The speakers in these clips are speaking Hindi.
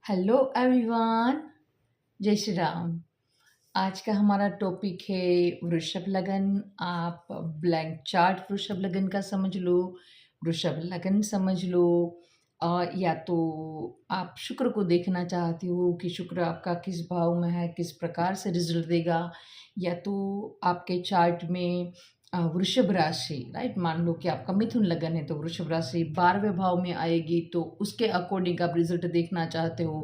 Hello everyone. जय श्री राम। आज का हमारा टॉपिक है वृषभ लगन। आप ब्लैंक चार्ट वृषभ लगन का समझ लो, वृषभ लगन समझ लो, या तो आप शुक्र को देखना चाहते हो कि शुक्र आपका किस भाव में है, किस प्रकार से रिजल्ट देगा, या तो आपके चार्ट में वृषभ राशि, राइट, मान लो कि आपका मिथुन लगन है तो वृषभ राशि 12वें भाव में आएगी, तो उसके अकॉर्डिंग आप रिजल्ट देखना चाहते हो,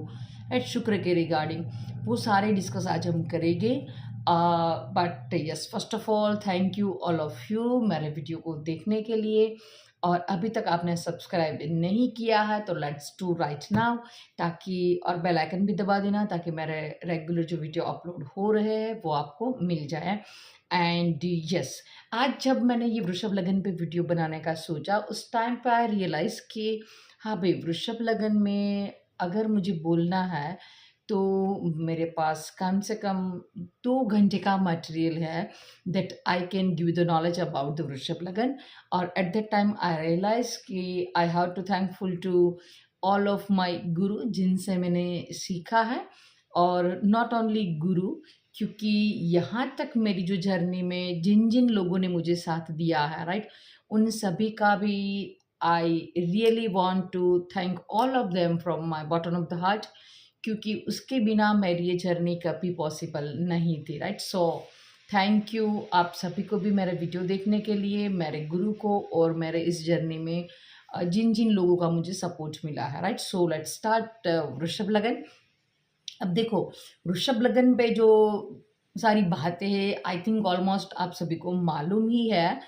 राइट, शुक्र के रिगार्डिंग। वो सारे डिस्कस आज हम करेंगे। But yes, first of all thank you all of you मेरे वीडियो को देखने के लिए। और अभी तक आपने सब्सक्राइब नहीं किया है तो लेट्स डू राइट नाउ, ताकि और बेल आइकन भी दबा देना ताकि मेरे रेगुलर जो वीडियो अपलोड हो रहे हैं वो आपको मिल जाए। एंड यस, आज जब मैंने ये वृषभ लगन पे वीडियो बनाने का सोचा, उस टाइम पे आई रियलाइज़ कि हाँ भाई, वृषभ लगन में अगर मुझे बोलना है तो मेरे पास कम से कम 2 घंटे का मटेरियल है that I can give the knowledge about the Vrishabh lagan. और at that time I realise कि I have to thankful to all of my guru जिनसे मैंने सीखा है, और नॉट ओनली गुरु, क्योंकि यहाँ तक मेरी जो जर्नी में जिन जिन लोगों ने मुझे साथ दिया है, राइट, उन सभी का भी I really want to thank all of them from my bottom of the heart, क्योंकि उसके बिना मेरी ये जर्नी कभी पॉसिबल नहीं थी, राइट। सो थैंक यू आप सभी को भी मेरे वीडियो देखने के लिए, मेरे गुरु को, और मेरे इस जर्नी में जिन जिन लोगों का मुझे सपोर्ट मिला है, राइट। सो लेट्स स्टार्ट वृषभ लगन। अब देखो, वृषभ लगन पे जो सारी बातें हैं आई थिंक ऑलमोस्ट आप सभी को मालूम ही है,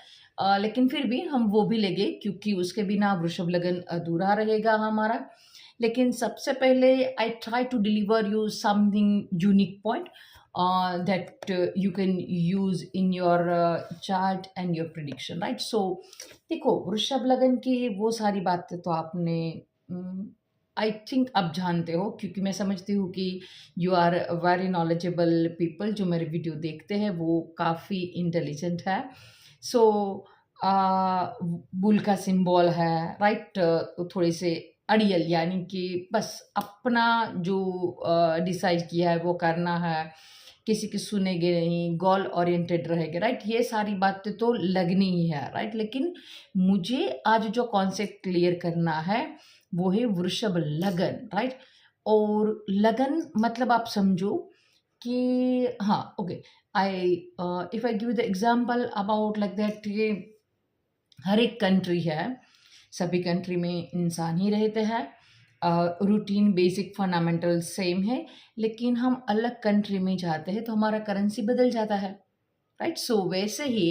लेकिन फिर भी हम वो भी लेंगे क्योंकि उसके बिना वृषभ लगन अधूरा रहेगा हमारा। लेकिन सबसे पहले I try to deliver you something unique point that you can use in your chart and your prediction, right. So देखो, वृषभ लगन की वो सारी बातें तो आपने आई थिंक आप जानते हो, क्योंकि मैं समझती हूँ कि you are very knowledgeable people. जो मेरे वीडियो देखते हैं वो काफ़ी इंटेलिजेंट है। सो बुल का सिंबल है, राइट, तो थोड़े से अड़ियल, यानी कि बस अपना जो डिसाइड किया है वो करना है, किसी की सुनेंगे नहीं, गोल ओरिएंटेड रहेंगे, राइट। ये सारी बातें तो लगनी ही है, राइट। लेकिन मुझे आज जो कॉन्सेप्ट क्लियर करना है वो है वृषभ लगन, राइट। और लगन मतलब आप समझो कि हाँ, okay, I if I give the example about like that, ये हर एक कंट्री है, सभी कंट्री में इंसान ही रहते हैं, रूटीन बेसिक फंडामेंटल सेम है, लेकिन हम अलग कंट्री में जाते हैं तो हमारा करेंसी बदल जाता है, राइट। सो वैसे ही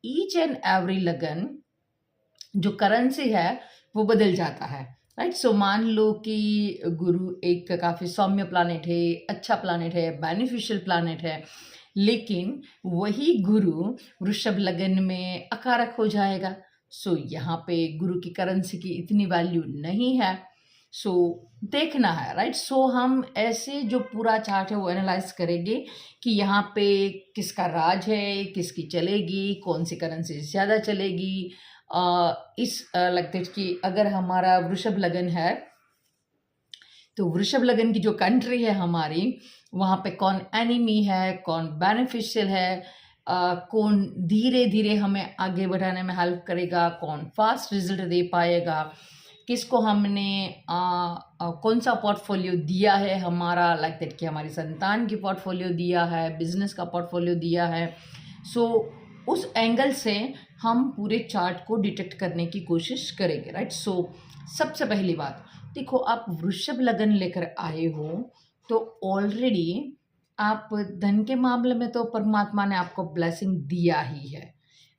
ईच एंड एवरी लगन जो करेंसी है वो बदल जाता है, राइट। सो मान लो कि गुरु एक काफ़ी सौम्य प्लानेट है, अच्छा प्लानेट है, बेनिफिशियल प्लानेट है, लेकिन वही गुरु वृषभ लगन में अकारक हो जाएगा। सो यहाँ पे गुरु की करेंसी की इतनी वैल्यू नहीं है। सो देखना है, राइट। सो हम ऐसे जो पूरा चार्ट है वो एनालाइज करेंगे कि यहाँ पे किसका राज है, किसकी चलेगी, कौन सी करेंसी ज़्यादा चलेगी। इस लगता है कि अगर हमारा वृषभ लगन है तो वृषभ लगन की जो कंट्री है हमारी, वहाँ पे कौन एनिमी है, कौन बेनिफिशियल है, कौन धीरे धीरे हमें आगे बढ़ाने में हेल्प करेगा, कौन फास्ट रिजल्ट दे पाएगा, किसको हमने कौन सा पोर्टफोलियो दिया है हमारा, लाइक दैट कि हमारी संतान की पोर्टफोलियो दिया है, बिजनेस का पोर्टफोलियो दिया है। सो उस एंगल से हम पूरे चार्ट को डिटेक्ट करने की कोशिश करेंगे, राइट। सो सबसे पहली बात, देखो, आप वृषभ लगन लेकर आए हो तो ऑलरेडी आप धन के मामले में तो परमात्मा ने आपको ब्लेसिंग दिया ही है।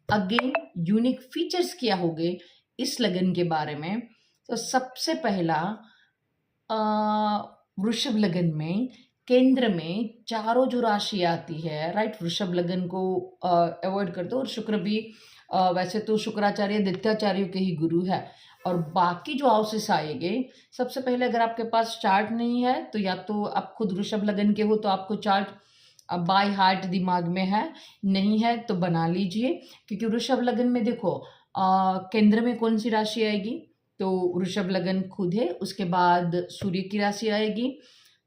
अगेन यूनिक फीचर्स क्या होंगे इस लगन के बारे में, तो सबसे पहला, वृषभ लगन में केंद्र में चारों जो राशि आती है, राइट, वृषभ लगन को अवॉइड कर दो। और शुक्र भी वैसे तो शुक्राचार्य दैत्याचार्यों के ही गुरु है, और बाकी जो हाउसेस आएंगे, सबसे पहले अगर आपके पास चार्ट नहीं है तो या तो आप खुद वृषभ लगन के हो तो आपको चार्ट बाय हार्ट दिमाग में है, नहीं है तो बना लीजिए। क्योंकि वृषभ लगन में देखो, केंद्र में कौन सी राशि आएगी, तो वृषभ लगन खुद है, उसके बाद सूर्य की राशि आएगी,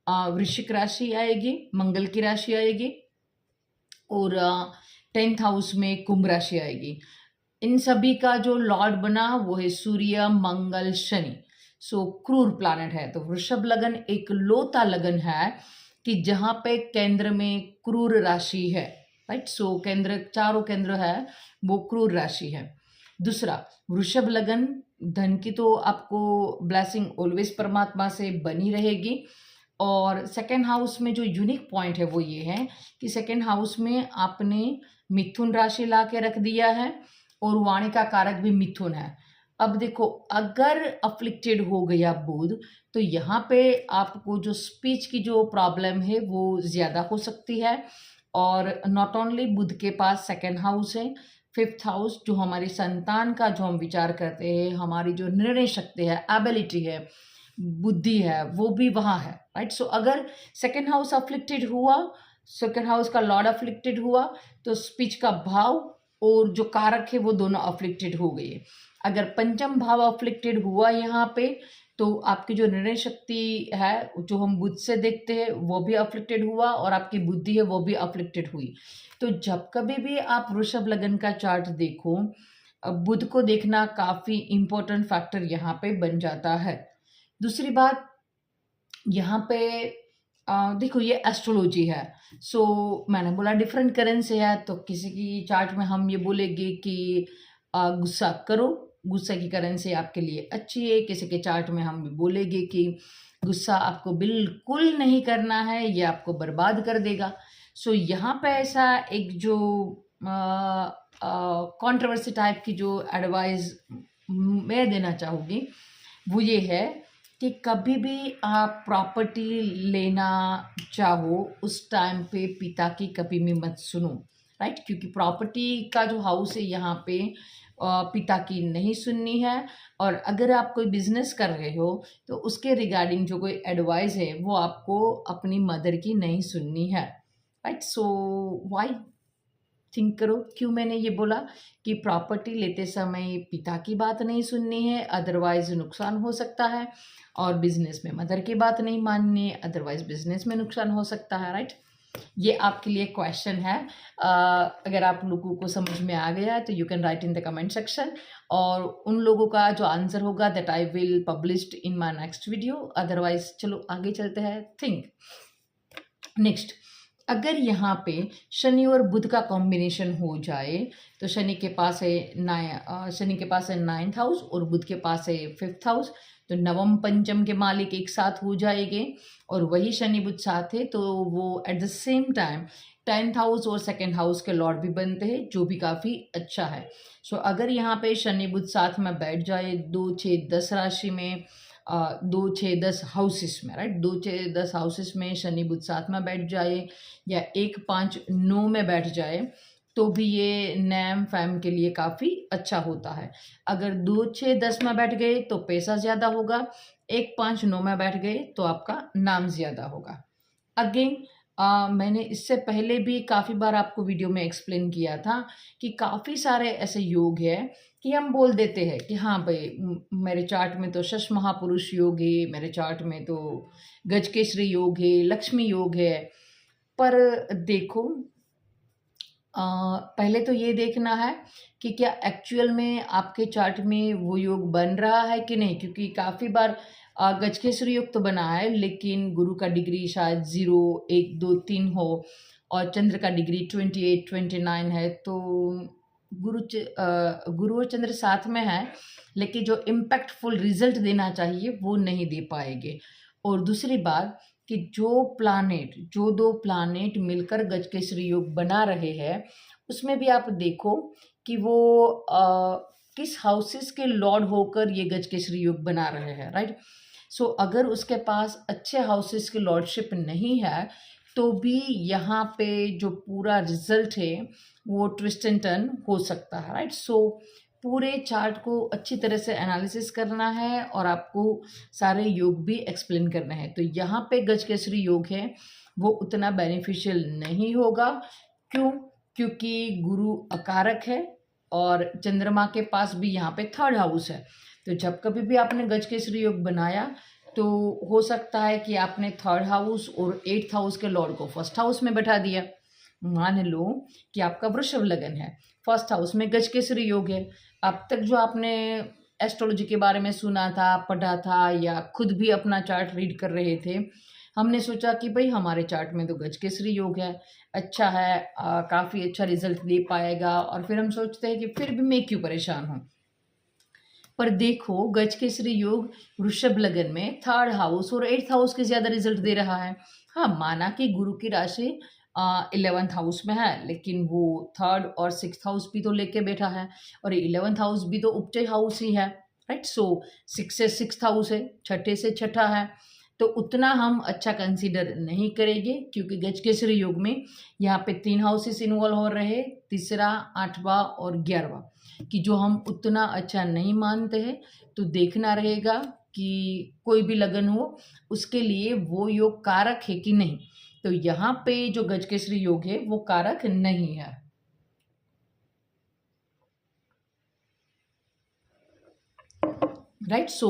वृश्चिक राशि आएगी, मंगल की राशि आएगी और 10th हाउस में कुंभ राशि आएगी। इन सभी का जो लॉर्ड बना वो है सूर्य, मंगल, शनि। सो क्रूर प्लैनेट है। तो वृषभ लगन एक लोता लगन है कि जहां पे केंद्र में क्रूर राशि है, राइट। सो केंद्र, चारों केंद्र है वो क्रूर राशि है। दूसरा, वृषभ लगन धन की तो आपको ब्लेसिंग ऑलवेज परमात्मा से बनी रहेगी। और सेकेंड हाउस में जो यूनिक पॉइंट है वो ये है कि सेकेंड हाउस में आपने मिथुन राशि ला के रख दिया है और वाणी का कारक भी मिथुन है। अब देखो, अगर अफ्लिक्टेड हो गया बुध तो यहाँ पे आपको जो स्पीच की जो प्रॉब्लम है वो ज़्यादा हो सकती है। और नॉट ओनली बुध के पास सेकेंड हाउस है, 5th हाउस जो हमारी संतान का जो हम विचार करते हैं, हमारी जो निर्णय शक्ति है, एबिलिटी है, बुद्धि है, वो भी वहाँ है, राइट। सो अगर सेकेंड हाउस अफ्लिक्टेड हुआ, सेकेंड हाउस का लॉर्ड अफ्लिक्टेड हुआ तो स्पीच का भाव और जो कारक है वो दोनों अफ्लिक्टेड हो गए। अगर पंचम भाव अफ्लिक्टेड हुआ यहाँ पे तो आपकी जो निर्णय शक्ति है जो हम बुध से देखते हैं वो भी अफ्लिक्टेड हुआ और आपकी बुद्धि है वो भी अफ्लिक्टेड हुई। तो जब कभी भी आप वृषभ लगन का चार्ट देखो, बुध को देखना काफ़ी इम्पोर्टेंट फैक्टर यहाँ पे बन जाता है। दूसरी बात, यहाँ पे देखो ये एस्ट्रोलॉजी है। सो मैंने बोला डिफरेंट करेंसी है, तो किसी की चार्ट में हम ये बोलेंगे कि गुस्सा करो, गुस्सा की करेंसी आपके लिए अच्छी है। किसी के चार्ट में हम बोलेंगे कि गुस्सा आपको बिल्कुल नहीं करना है, ये आपको बर्बाद कर देगा। सो यहाँ पे ऐसा एक जो कंट्रोवर्सी टाइप की जो एडवाइस मैं देना चाहूँगी वो ये है कि कभी भी आप प्रॉपर्टी लेना चाहो उस टाइम पे पिता की कभी भी मत सुनो, राइट। क्योंकि प्रॉपर्टी का जो हाउस है यहाँ पे पिता की नहीं सुननी है। और अगर आप कोई बिजनेस कर रहे हो तो उसके रिगार्डिंग जो कोई एडवाइस है वो आपको अपनी मदर की नहीं सुननी है, राइट। सो वाई थिंक करो क्यों मैंने ये बोला कि प्रॉपर्टी लेते समय पिता की बात नहीं सुननी है, अदरवाइज नुकसान हो सकता है। और बिजनेस में मदर की बात नहीं माननी है, अदरवाइज बिजनेस में नुकसान हो सकता है, राइट। ये आपके लिए क्वेश्चन है। अगर आप लोगों को समझ में आ गया तो you can write in the comment section, और उन लोगों का जो आंसर होगा that I will published in my next video. Otherwise चलो आगे चलते हैं। थिंक नेक्स्ट, अगर यहाँ पे शनि और बुध का कॉम्बिनेशन हो जाए तो शनि के पास है 9th हाउस और बुध के पास है 5th हाउस, तो नवम पंचम के मालिक एक साथ हो जाएंगे। और वही शनि बुध साथ है तो वो at the same time 10th house और सेकेंड हाउस के लॉर्ड भी बनते हैं, जो भी काफ़ी अच्छा है। सो अगर यहाँ पे शनि बुध साथ में बैठ जाए 2, 6, 10 राशि में, 2, 6, 10 हाउसेस में, राइट, 2, 6, 10 हाउसेस में शनि बुध साथ में बैठ जाए या 1, 5, 9 में बैठ जाए तो भी ये नैम फैम के लिए काफ़ी अच्छा होता है। अगर 2, 6, 10 में बैठ गए तो पैसा ज़्यादा होगा, 1, 5, 9 में बैठ गए तो आपका नाम ज़्यादा होगा। अगेन मैंने इससे पहले भी काफ़ी बार आपको वीडियो में एक्सप्लेन किया था कि काफ़ी सारे ऐसे योग हैं कि हम बोल देते हैं कि हाँ भाई मेरे चार्ट में तो शश महापुरुष योग है, मेरे चार्ट में तो गजकेसरी योग है, लक्ष्मी योग है। पर देखो, पहले तो ये देखना है कि क्या एक्चुअल में आपके चार्ट में वो योग बन रहा है कि नहीं, क्योंकि काफ़ी बार गजकेसरी योग तो बना है लेकिन गुरु का डिग्री शायद 0, 1, 2, 3 हो और चंद्र का डिग्री 28, 29 है, तो गुरु और चंद्र साथ में है लेकिन जो इम्पैक्टफुल रिजल्ट देना चाहिए वो नहीं दे पाएंगे। और दूसरी बात कि जो 2 प्लानेट मिलकर गजकेसरी योग बना रहे हैं उसमें भी आप देखो कि वो किस हाउसेस के लॉर्ड होकर ये गजकेसरी योग बना रहे हैं, राइट। सो अगर उसके पास अच्छे हाउसेस की लॉर्डशिप नहीं है तो भी यहाँ पे जो पूरा रिजल्ट है वो ट्विस्ट एंड टर्न हो सकता है, राइट। सो पूरे चार्ट को अच्छी तरह से एनालिसिस करना है और आपको सारे योग भी एक्सप्लेन करना है। तो यहाँ पे गजकेसरी योग है वो उतना बेनिफिशियल नहीं होगा। क्यों? क्योंकि गुरु अकारक है और चंद्रमा के पास भी यहाँ पे 3rd हाउस है, तो जब कभी भी आपने गजकेसरी योग बनाया तो हो सकता है कि आपने थर्ड हाउस और एट्थ हाउस के लॉर्ड को फर्स्ट हाउस में बैठा दिया। मान लो कि आपका वृषभ लगन है, फर्स्ट हाउस में गजकेसरी योग है। अब तक जो आपने एस्ट्रोलॉजी के बारे में सुना था, पढ़ा था या खुद भी अपना चार्ट रीड कर रहे थे, हमने सोचा कि भाई हमारे चार्ट में तो गजकेसरी योग है, अच्छा है, काफ़ी अच्छा रिजल्ट दे पाएगा। और फिर हम सोचते हैं कि फिर भी मैं क्यों परेशान हूँ। पर देखो गजकेसरी योग वृषभ लगन में थर्ड हाउस और एट्थ हाउस के ज़्यादा रिजल्ट दे रहा है। हाँ, माना कि गुरु की राशि 11th हाउस में है, लेकिन वो थर्ड और सिक्स्थ हाउस भी तो लेके बैठा है, और 11th हाउस भी तो उपचय हाउस ही है, राइट। सो 6 से सिक्स्थ हाउस है, छठे से छठा है, तो उतना हम अच्छा कंसीडर नहीं करेंगे, क्योंकि गजकेसरी योग में यहाँ पे 3 हाउसेस इन्वॉल्व हो रहे, तीसरा, 8वां और 11वां, कि जो हम उतना अच्छा नहीं मानते हैं। तो देखना रहेगा कि कोई भी लगन हो उसके लिए वो योग कारक है कि नहीं। तो यहाँ पे जो गजकेसरी योग है वो कारक नहीं है, राइट। सो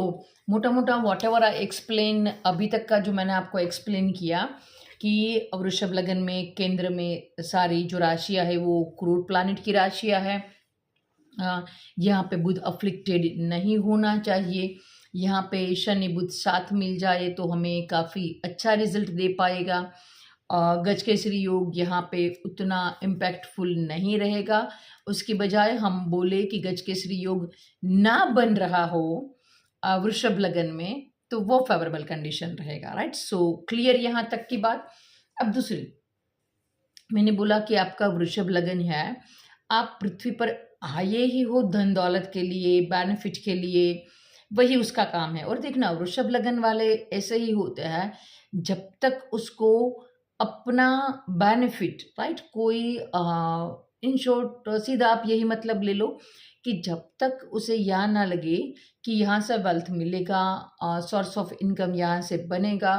मोटा मोटा वॉट एवर आई एक्सप्लेन, अभी तक का जो मैंने आपको एक्सप्लेन किया कि वृषभ लगन में केंद्र में सारी जो राशियां है वो क्रूर प्लैनेट की राशियां है। यहाँ पे बुध अफ्लिक्टेड नहीं होना चाहिए। यहाँ पे शनि बुध साथ मिल जाए तो हमें काफ़ी अच्छा रिजल्ट दे पाएगा। गजकेसरी योग यहाँ पे उतना इम्पैक्टफुल नहीं रहेगा। उसकी बजाय हम बोले कि गजकेसरी योग ना बन रहा हो वृषभ लगन में, तो वो फेवरेबल कंडीशन रहेगा, राइट। सो क्लियर यहाँ तक की बात। अब दूसरी, मैंने बोला कि आपका वृषभ लगन है, आप पृथ्वी पर आए ही हो धन दौलत के लिए, बेनिफिट के लिए, वही उसका काम है। और देखना वृषभ लगन वाले ऐसे ही होते हैं, जब तक उसको अपना बेनिफिट, राइट, कोई इन शॉर्ट सीधा आप यही मतलब ले लो कि जब तक उसे यह ना लगे कि यहाँ से वेल्थ मिलेगा, सोर्स ऑफ इनकम यहाँ से बनेगा,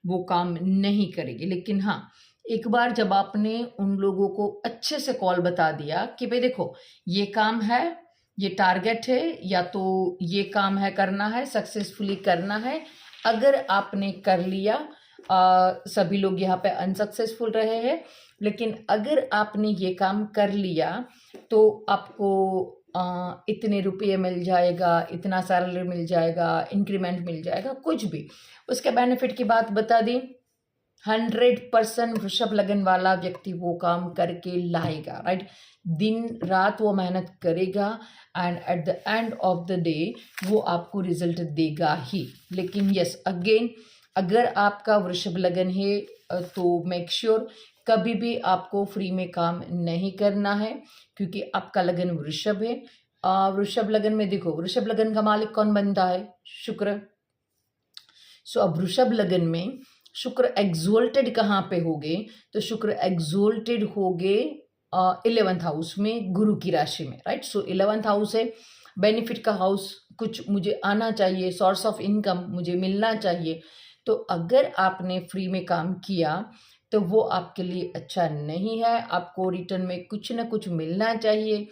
वो काम नहीं करेगी। लेकिन हाँ, एक बार जब आपने उन लोगों को अच्छे से कॉल बता दिया कि भाई देखो ये काम है, ये टारगेट है, या तो ये काम है करना है, सक्सेसफुली करना है, अगर आपने कर लिया, सभी लोग यहाँ पे अनसक्सेसफुल रहे हैं, लेकिन अगर आपने ये काम कर लिया तो आपको इतने रुपये मिल जाएगा, इतना सैलरी मिल जाएगा, इंक्रीमेंट मिल जाएगा, कुछ भी उसके बेनिफिट की बात बता दी, 100% वृषभ लगन वाला व्यक्ति वो काम करके लाएगा, राइट। दिन रात वो मेहनत करेगा and at the end of the day वो आपको रिजल्ट देगा ही। लेकिन यस, अगेन अगर आपका वृषभ लगन है तो मेक श्योर कभी भी आपको फ्री में काम नहीं करना है, क्योंकि आपका लगन वृषभ है। वृषभ लगन में देखो, वृषभ लगन का मालिक कौन बनता है? शुक्र। सो अब वृषभ लगन में शुक्र एक्सोल्टेड कहाँ पे होगे? तो शुक्र एक्सोल्टेड होगे 11th हाउस में, गुरु की राशि में, राइट। सो 11th हाउस है बेनिफिट का हाउस, कुछ मुझे आना चाहिए, सोर्स ऑफ इनकम मुझे मिलना चाहिए। तो अगर आपने फ्री में काम किया तो वो आपके लिए अच्छा नहीं है, आपको रिटर्न में कुछ ना कुछ मिलना चाहिए,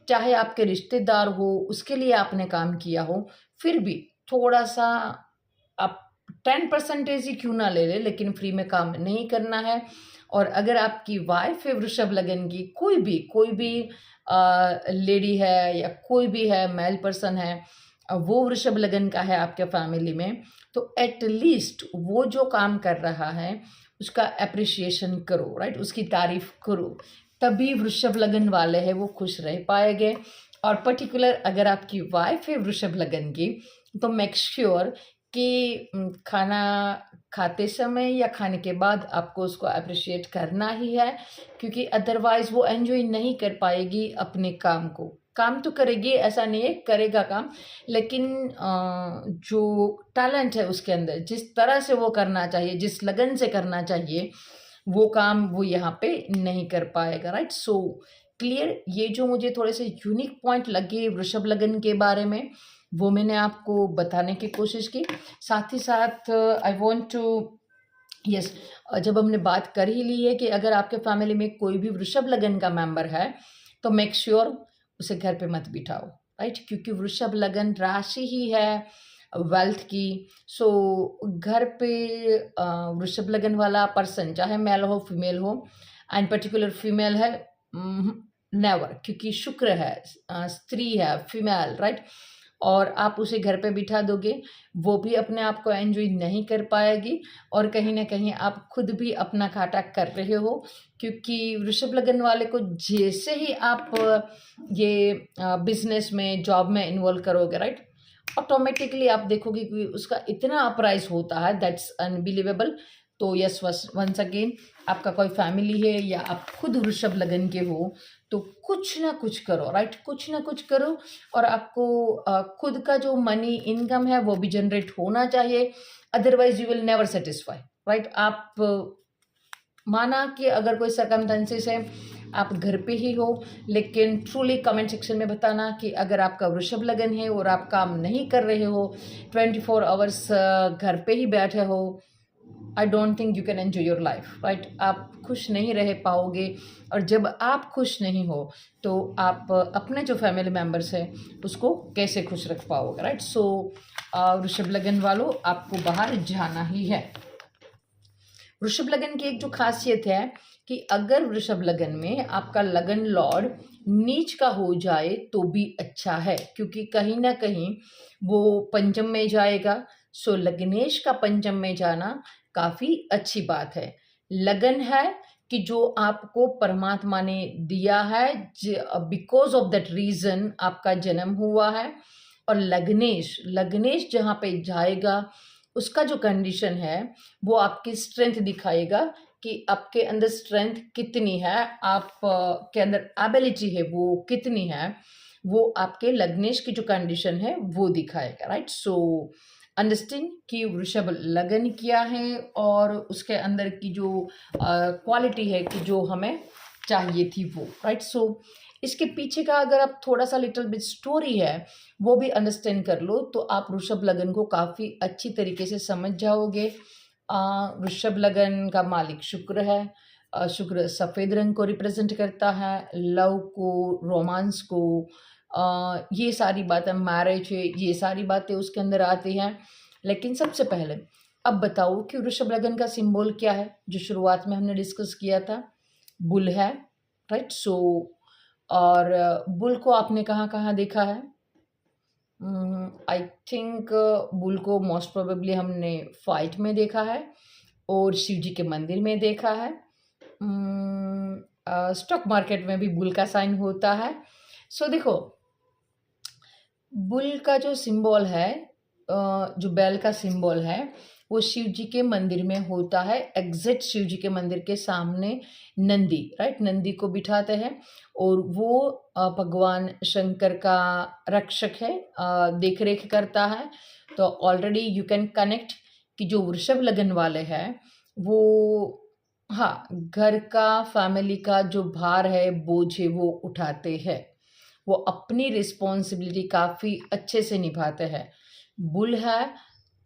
चाहे आपके रिश्तेदार हो उसके लिए आपने काम किया हो, फिर भी थोड़ा सा आप 10% ही क्यों ना ले ले, लेकिन फ्री में काम नहीं करना है। और अगर आपकी वाइफ है वृषभ लगन की, कोई भी लेडी है या कोई भी है मेल पर्सन है, वो वृषभ लगन का है आपके फैमिली में, तो एटलीस्ट वो जो काम कर रहा है उसका अप्रिशिएशन करो, राइट, उसकी तारीफ करो, तभी वृषभ लगन वाले हैं वो खुश रह पाएंगे। और पर्टिकुलर अगर आपकी वाइफ है वृषभ लगन की, तो मेक श्योर कि खाना खाते समय या खाने के बाद आपको उसको अप्रिशिएट करना ही है, क्योंकि अदरवाइज वो एंजॉय नहीं कर पाएगी अपने काम को। काम तो करेगी, ऐसा नहीं है, करेगा काम, लेकिन जो टैलेंट है उसके अंदर, जिस तरह से वो करना चाहिए, जिस लगन से करना चाहिए, वो काम वो यहाँ पे नहीं कर पाएगा, राइट। सो क्लियर, ये जो मुझे थोड़े से यूनिक पॉइंट लगे वृषभ लगन के बारे में, वो मैंने आपको बताने की कोशिश की। साथ ही साथ आई वॉन्ट टू यस, जब हमने बात कर ही ली है कि अगर आपके फैमिली में कोई भी वृषभ लगन का मेंबर है, तो मेक श्योर उसे घर पे मत बिठाओ, राइट, क्योंकि वृषभ लगन राशि ही है वेल्थ की। सो घर पे वृषभ लगन वाला पर्सन, चाहे मेल हो फीमेल हो, एंड पर्टिकुलर फीमेल है, नेवर, क्योंकि शुक्र है, स्त्री है, फीमेल, राइट, और आप उसे घर पे बिठा दोगे, वो भी अपने आप को एंजॉय नहीं कर पाएगी, और कहीं ना कहीं आप खुद भी अपना घाटा कर रहे हो, क्योंकि वृषभ लगन वाले को जैसे ही आप ये बिजनेस में, जॉब में इन्वॉल्व करोगे, राइट, ऑटोमेटिकली आप देखोगे कि उसका इतना अपराइज होता है, दैट्स अनबिलीवेबल। तो यस, वंस अगेन, आपका कोई फैमिली है या आप खुद वृषभ लगन के हो, तो कुछ ना कुछ करो, राइट, कुछ ना कुछ करो, और आपको खुद का जो मनी इनकम है वो भी जनरेट होना चाहिए, otherwise you will never satisfy, right. आप माना कि अगर कोई सर्कमस्टेंसेस है, आप घर पे ही हो, लेकिन ट्रूली कमेंट सेक्शन में बताना कि अगर आपका वृषभ लगन है और आप काम नहीं कर रहे हो, 24 आवर्स घर पे ही बैठे हो, I don't think you can enjoy your life, right. आप खुश नहीं रह पाओगे, और जब आप खुश नहीं हो तो आप अपने जो फैमिली मेम्बर्स हैं उसको कैसे खुश रख पाओगे, राइट। सो वृषभ लगन वालों, आपको बाहर जाना ही है। वृषभ लगन की एक जो खासियत है कि अगर वृषभ लगन में आपका लगन लॉर्ड नीच का हो जाए तो भी अच्छा है, क्योंकि कहीं ना कहीं वो पंचम में जाएगा। सो लग्नेश का पंचम में जाना काफी अच्छी बात है। लगन है कि जो आपको परमात्मा ने दिया है, बिकॉज ऑफ दैट रीजन आपका जन्म हुआ है, और लग्नेश, लग्नेश जहाँ पे जाएगा उसका जो कंडीशन है वो आपकी स्ट्रेंथ दिखाएगा कि आपके अंदर स्ट्रेंथ कितनी है, आप के अंदर एबिलिटी है वो कितनी है, वो आपके लग्नेश की जो कंडीशन है वो दिखाएगा, राइट। सो अंडरस्टैंड कि वृषभ लगन क्या है और उसके अंदर की जो क्वालिटी है कि जो हमें चाहिए थी वो, राइट। सो इसके पीछे का अगर आप थोड़ा सा लिटिल बिट स्टोरी है वो भी अंडरस्टैंड कर लो, तो आप वृषभ लगन को काफ़ी अच्छी तरीके से समझ जाओगे। वृषभ लगन का मालिक शुक्र है। शुक्र सफ़ेद रंग को रिप्रेजेंट करता है, लव को, रोमांस को, ये सारी बातें, मैरिज है, ये सारी बातें उसके अंदर आती हैं। लेकिन सबसे पहले अब बताओ कि वृषभ लगन का सिंबल क्या है, जो शुरुआत में हमने डिस्कस किया था, बुल है, राइट। सो और बुल को आपने कहाँ कहाँ देखा है? आई थिंक बुल को मोस्ट प्रोबेबली हमने फाइट में देखा है, और शिव जी के मंदिर में देखा है। स्टॉक मार्केट में भी बुल का साइन होता है। सो देखो, बुल का जो सिंबल है, जो बैल का सिंबल है, वो शिव जी के मंदिर में होता है। एग्जैक्ट शिव जी के मंदिर के सामने नंदी, राइट, नंदी को बिठाते हैं, और वो भगवान शंकर का रक्षक है, देख रेख करता है। तो ऑलरेडी यू कैन कनेक्ट कि जो वृषभ लगन वाले हैं वो, हाँ, घर का, फैमिली का जो भार है, बोझ है, वो उठाते हैं, वो अपनी रिस्पॉन्सिबिलिटी काफ़ी अच्छे से निभाते हैं। बुल है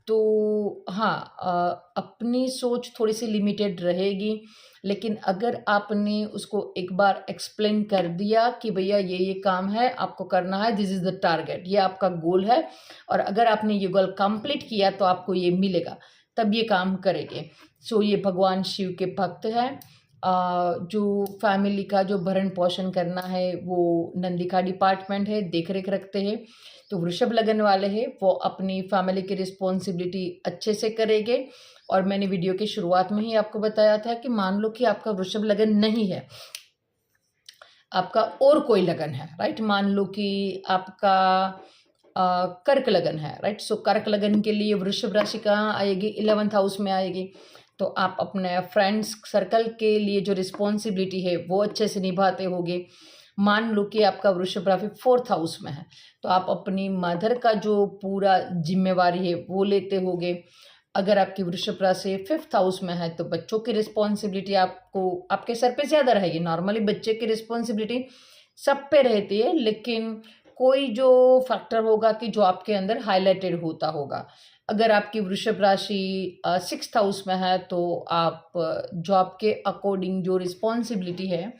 तो हाँ, अपनी सोच थोड़ी सी लिमिटेड रहेगी, लेकिन अगर आपने उसको एक बार एक्सप्लेन कर दिया कि भैया ये काम है, आपको करना है, दिस इज़ द टारगेट, ये आपका गोल है, और अगर आपने ये गोल कंप्लीट किया तो आपको ये मिलेगा, तब ये काम करेंगे। सो ये भगवान शिव के भक्त हैं। जो फैमिली का जो भरण पोषण करना है वो नंदी का डिपार्टमेंट है, देख रेख रखते हैं। तो वृषभ लगन वाले हैं वो अपनी फैमिली की रिस्पॉन्सिबिलिटी अच्छे से करेंगे। और मैंने वीडियो की शुरुआत में ही आपको बताया था कि मान लो कि आपका वृषभ लगन नहीं है, आपका और कोई लगन है, राइट। मान लो कि आपका कर्क लगन है, राइट। सो कर्क लगन के लिए वृषभ राशि कहाँ आएगी? 11th हाउस में आएगी। तो आप अपने फ्रेंड्स सर्कल के लिए जो रिस्पॉन्सिबिलिटी है वो अच्छे से निभाते होगे। मान लो कि आपका वृषभ राशि 4th हाउस में है, तो आप अपनी मदर का जो पूरा जिम्मेवारी है वो लेते होगे। अगर आपकी वृषभ राशि 5th हाउस में है तो बच्चों की रिस्पॉन्सिबिलिटी आपको, आपके सर पे ज़्यादा रहेगी। नॉर्मली बच्चे की रिस्पॉन्सिबिलिटी सब पे रहती है, लेकिन कोई जो फैक्टर होगा कि जो आपके अंदर हाईलाइटेड होता होगा। अगर आपकी वृषभ राशि 6th हाउस में है तो आप जॉब के अकॉर्डिंग जो रिस्पॉन्सिबिलिटी है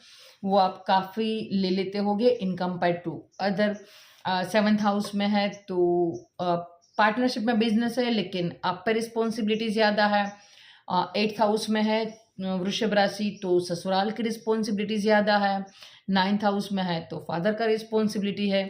वो आप काफ़ी ले लेते होगे in compare to other. 7th house में है तो पार्टनरशिप में बिजनेस है लेकिन आप पे रिस्पॉन्सिबिलिटी ज़्यादा है। 8th हाउस में है वृषभ राशि तो ससुराल की रिस्पॉन्सिबिलिटी ज़्यादा है। 9th हाउस में है तो फादर का रिस्पॉन्सिबिलिटी है।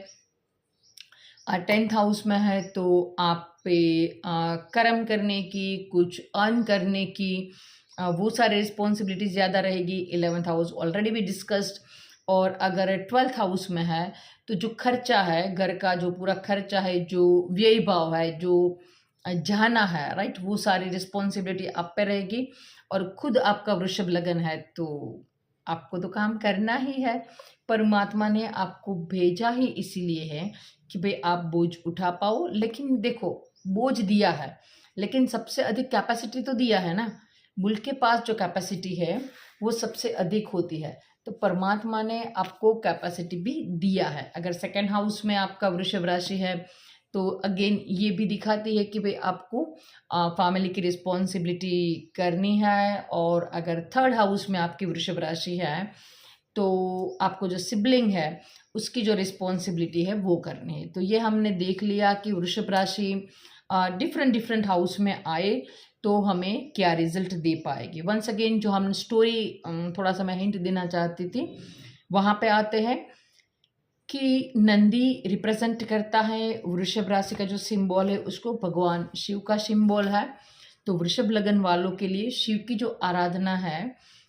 10th हाउस में है तो आप पे कर्म करने की, कुछ अर्न करने की वो सारे रिस्पॉन्सिबिलिटी ज़्यादा रहेगी। 11th हाउस ऑलरेडी भी डिस्कस्ड। और अगर 12th हाउस में है तो जो खर्चा है, घर का जो पूरा खर्चा है, जो व्यय भाव है, जो जाना है, राइट, वो सारी रिस्पॉन्सिबिलिटी आप पे रहेगी। और खुद आपका वृषभ लगन है तो आपको तो काम करना ही है। परमात्मा ने आपको भेजा ही इसीलिए है कि भाई आप बोझ उठा पाओ। लेकिन देखो, बोझ दिया है लेकिन सबसे अधिक कैपेसिटी तो दिया है ना। बुल के पास जो कैपेसिटी है वो सबसे अधिक होती है, तो परमात्मा ने आपको कैपेसिटी भी दिया है। अगर 2nd हाउस में आपका वृषभ राशि है तो अगेन ये भी दिखाती है कि भाई आपको फैमिली की रिस्पॉन्सिबिलिटी करनी है। और अगर 3rd हाउस में आपकी वृषभ राशि है तो आपको जो सिबलिंग है उसकी जो रिस्पॉन्सिबिलिटी है वो करनी है। तो ये हमने देख लिया कि वृषभ राशि डिफरेंट डिफरेंट हाउस में आए तो हमें क्या रिजल्ट दे पाएगी। वंस अगेन जो हम स्टोरी थोड़ा सा मैं हिंट देना चाहती थी, वहाँ पे आते हैं कि नंदी रिप्रेजेंट करता है वृषभ राशि का जो सिंबल है उसको भगवान शिव का सिंबल है। तो वृषभ लगन वालों के लिए शिव की जो आराधना है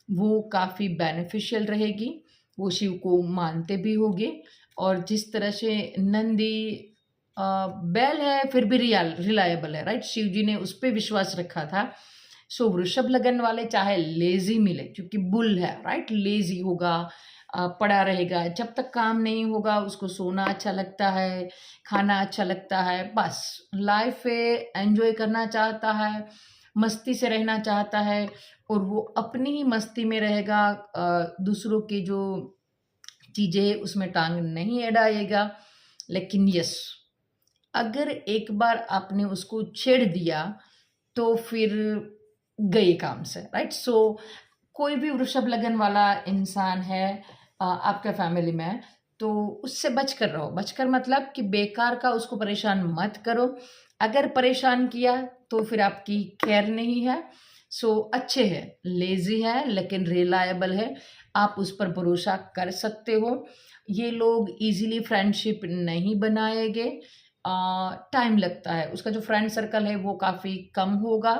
वो काफ़ी बेनिफिशियल रहेगी। वो शिव को मानते भी होंगे। और जिस तरह से नंदी बैल है फिर भी रिलायबल है, राइट, शिव जी ने उस पर विश्वास रखा था। सो वृषभ लगन वाले चाहे लेजी मिले, क्योंकि बुल है, राइट, लेजी होगा, पड़ा रहेगा, जब तक काम नहीं होगा उसको सोना अच्छा लगता है, खाना अच्छा लगता है, बस लाइफ एंजॉय करना चाहता है, मस्ती से रहना चाहता है। और वो अपनी ही मस्ती में रहेगा, दूसरों की जो चीज़ें उसमें टांग नहीं अड़ाएगा। लेकिन यस, अगर एक बार आपने उसको छेड़ दिया तो फिर गए काम से, राइट। सो कोई भी वृषभ लगन वाला इंसान है आपके फैमिली में तो उससे बच कर रहो। बचकर मतलब कि बेकार का उसको परेशान मत करो। अगर परेशान किया तो फिर आपकी केयर नहीं है। सो अच्छे है, लेजी है लेकिन रिलायबल है, आप उस पर भरोसा कर सकते हो। ये लोग इजीली फ्रेंडशिप नहीं बनाएंगे, टाइम लगता है। उसका जो फ्रेंड सर्कल है वो काफ़ी कम होगा।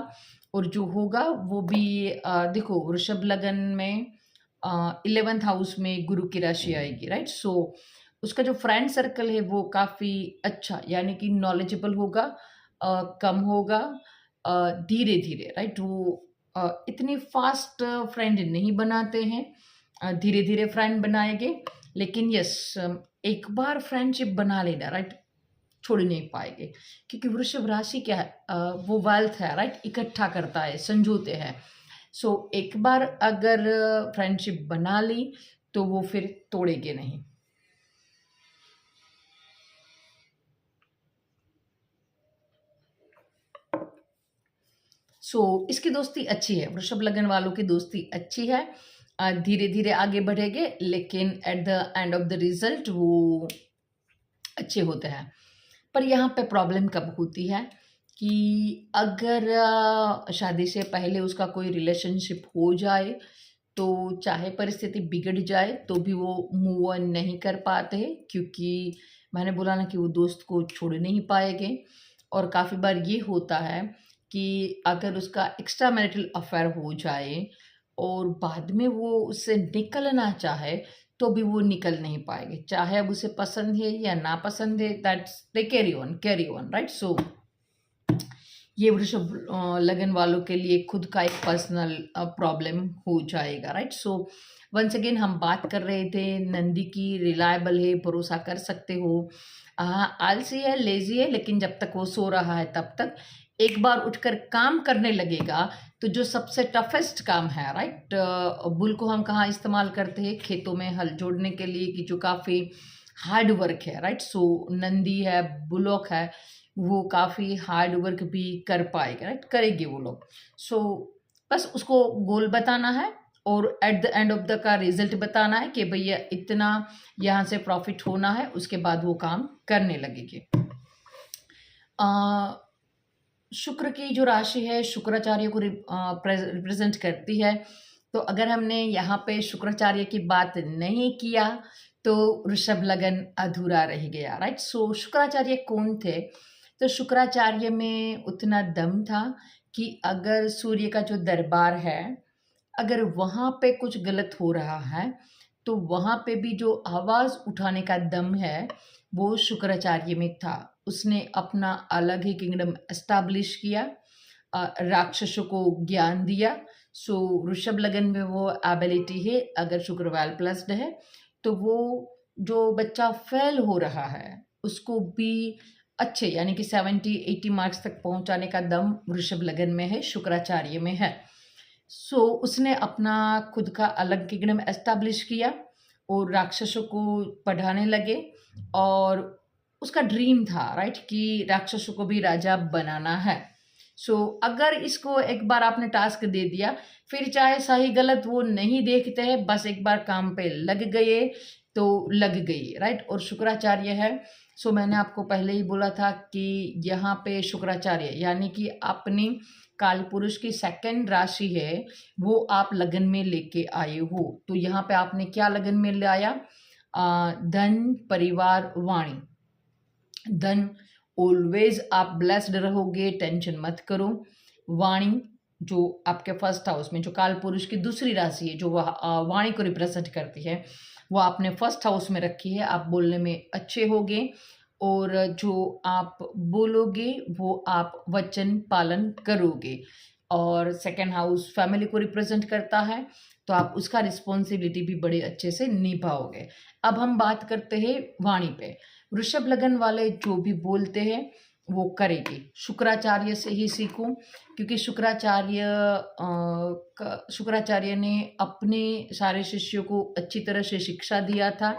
और जो होगा वो भी देखो, वृषभ लगन में 11th हाउस में गुरु की राशि आएगी, राइट। सो उसका जो फ्रेंड सर्कल है वो काफ़ी अच्छा, यानी कि नॉलेजेबल होगा, कम होगा, धीरे धीरे, राइट। वो इतनी फास्ट फ्रेंड नहीं बनाते हैं, धीरे धीरे फ्रेंड बनाएंगे। लेकिन यस, एक बार फ्रेंडशिप बना लेना, राइट, छोड़ नहीं पाएंगे। क्योंकि वृषभ राशि क्या है, वो वेल्थ है, राइट, इकट्ठा करता है, संजोते हैं। सो एक बार अगर फ्रेंडशिप बना ली तो वो फिर तोड़ेंगे नहीं। सो इसकी दोस्ती अच्छी है, वृषभ लगन वालों की दोस्ती अच्छी है, धीरे धीरे आगे बढ़ेंगे लेकिन at the end of the result वो अच्छे होते हैं। पर यहाँ पे प्रॉब्लम कब होती है कि अगर शादी से पहले उसका कोई रिलेशनशिप हो जाए तो चाहे परिस्थिति बिगड़ जाए तो भी वो मूव ऑन नहीं कर पाते, क्योंकि मैंने बोला ना कि वो दोस्त को छोड़ नहीं पाएंगे। और काफ़ी बार ये होता है कि अगर उसका एक्स्ट्रा मैरिटल अफेयर हो जाए और बाद में वो उससे निकलना चाहे तो भी वो निकल नहीं पाएंगे, चाहे अब उसे पसंद है या ना पसंद है, that's they carry on, right. So ये वृषभ लगन वालों के लिए खुद का एक पर्सनल प्रॉब्लम हो जाएगा, राइट। सो वंस अगेन हम बात कर रहे थे नंदी की, रिलायबल है, भरोसा कर सकते हो। आलसी है, लेजी है, लेकिन जब तक वो सो रहा है तब तक। एक बार उठकर काम करने लगेगा तो जो सबसे टफेस्ट काम है, राइट, बुल को हम कहाँ इस्तेमाल करते हैं, खेतों में हल जोड़ने के लिए, कि जो काफ़ी हार्ड वर्क है, राइट। सो नंदी है, बुलॉक है, वो काफ़ी हार्ड वर्क भी कर पाएगा, राइट? करेंगे वो लोग। सो बस उसको गोल बताना है और at the end of the का रिजल्ट बताना है कि भैया इतना यहाँ से प्रॉफिट होना है, उसके बाद वो काम करने लगेंगे। शुक्र की जो राशि है शुक्राचार्य को रिप्रेजेंट करती है। तो अगर हमने यहाँ पे शुक्राचार्य की बात नहीं किया तो वृषभ लगन अधूरा रह गया, राइट? सो शुक्राचार्य कौन थे? तो शुक्राचार्य में उतना दम था कि अगर सूर्य का जो दरबार है, अगर वहाँ पे कुछ गलत हो रहा है तो वहाँ पे भी जो आवाज़ उठाने का दम है वो शुक्राचार्य में था। उसने अपना अलग ही किंगडम एस्टैब्लिश किया, राक्षसों को ज्ञान दिया। सो वृषभ लगन में वो एबिलिटी है, अगर शुक्र वेल प्लस्ड है तो वो जो बच्चा फेल हो रहा है उसको भी अच्छे यानी कि 70-80 मार्क्स तक पहुंचाने का दम वृषभ लगन में है, शुक्राचार्य में है। सो उसने अपना खुद का अलग किंगडम एस्टैब्लिश किया और राक्षसों को पढ़ाने लगे और उसका ड्रीम था, राइट, कि राक्षसों को भी राजा बनाना है। सो अगर इसको एक बार आपने टास्क दे दिया, फिर चाहे सही गलत वो नहीं देखते हैं, बस एक बार काम पे लग गए तो लग गई, राइट? और शुक्राचार्य है। सो मैंने आपको पहले ही बोला था कि यहाँ पे शुक्राचार्य यानी कि अपनी काल पुरुष की सेकंड राशि है वो आप लगन में लेके आए हो। तो यहाँ पे आपने क्या लगन में लाया? धन, परिवार, वाणी। धन, ऑलवेज आप ब्लेस्ड रहोगे, टेंशन मत करो। वाणी जो आपके फर्स्ट हाउस में जो काल पुरुष की दूसरी राशि है जो वाणी को रिप्रेजेंट करती है वो आपने फर्स्ट हाउस में रखी है, आप बोलने में अच्छे होगे और जो आप बोलोगे वो आप वचन पालन करोगे। और सेकेंड हाउस फैमिली को रिप्रेजेंट करता है तो आप उसका रिस्पॉन्सिबिलिटी भी बड़े अच्छे से निभाओगे। अब हम बात करते हैं वाणी पे। वृषभ लगन वाले जो भी बोलते हैं वो करेंगे, शुक्राचार्य से ही सीखो, क्योंकि शुक्राचार्य ने अपने सारे शिष्यों को अच्छी तरह से शिक्षा दिया था।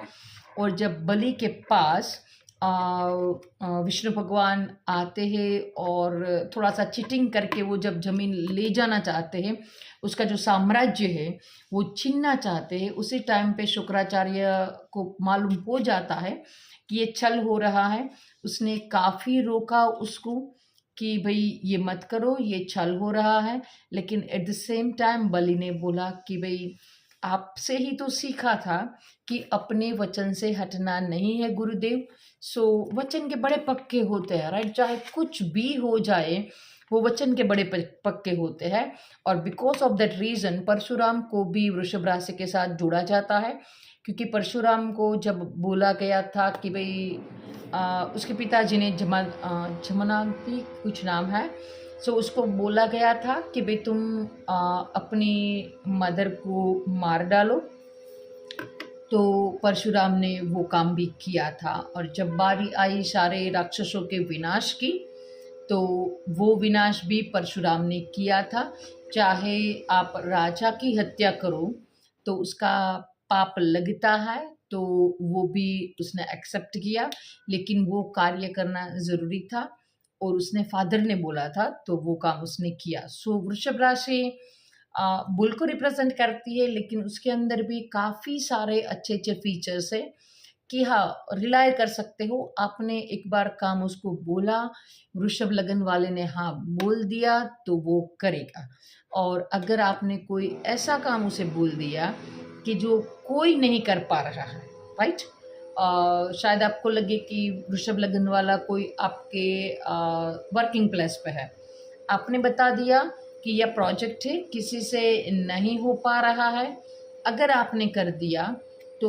और जब बलि के पास विष्णु भगवान आते हैं और थोड़ा सा चीटिंग करके वो जब जमीन ले जाना चाहते हैं, उसका जो साम्राज्य है वो छीनना चाहते हैं, उसी टाइम पे शुक्राचार्य को मालूम हो जाता है कि ये छल हो रहा है। उसने काफ़ी रोका उसको कि भाई ये मत करो, ये छल हो रहा है। लेकिन एट द सेम टाइम बलि ने बोला कि भाई आपसे ही तो सीखा था कि अपने वचन से हटना नहीं है गुरुदेव। सो वचन के बड़े पक्के होते हैं, राइट? चाहे कुछ भी हो जाए वो वचन के बड़े पक्के होते हैं। और because of that reason Parashuram को भी वृषभ राशि के साथ जोड़ा जाता है, क्योंकि परशुराम को जब बोला गया था कि भाई उसके पिताजी ने जमनांती कुछ नाम है, सो उसको बोला गया था कि भाई तुम अपनी मदर को मार डालो। तो परशुराम ने वो काम भी किया था। और जब बारी आई सारे राक्षसों के विनाश की तो वो विनाश भी परशुराम ने किया था। चाहे आप राजा की हत्या करो तो उसका पाप लगता है, तो वो भी उसने एक्सेप्ट किया, लेकिन वो कार्य करना ज़रूरी था और उसने फादर ने बोला था तो वो काम उसने किया। सो वृषभ राशि बुल को रिप्रेजेंट करती है, लेकिन उसके अंदर भी काफ़ी सारे अच्छे अच्छे फीचर्स है कि हाँ, रिलाय कर सकते हो। आपने एक बार काम उसको बोला, वृषभ लगन वाले ने हाँ बोल दिया तो वो करेगा। और अगर आपने कोई ऐसा काम उसे बोल दिया कि जो कोई नहीं कर पा रहा है, राइट? शायद आपको लगे कि वृषभ लगन वाला कोई आपके वर्किंग प्लेस पे है, आपने बता दिया कि यह प्रोजेक्ट है, किसी से नहीं हो पा रहा है, अगर आपने कर दिया तो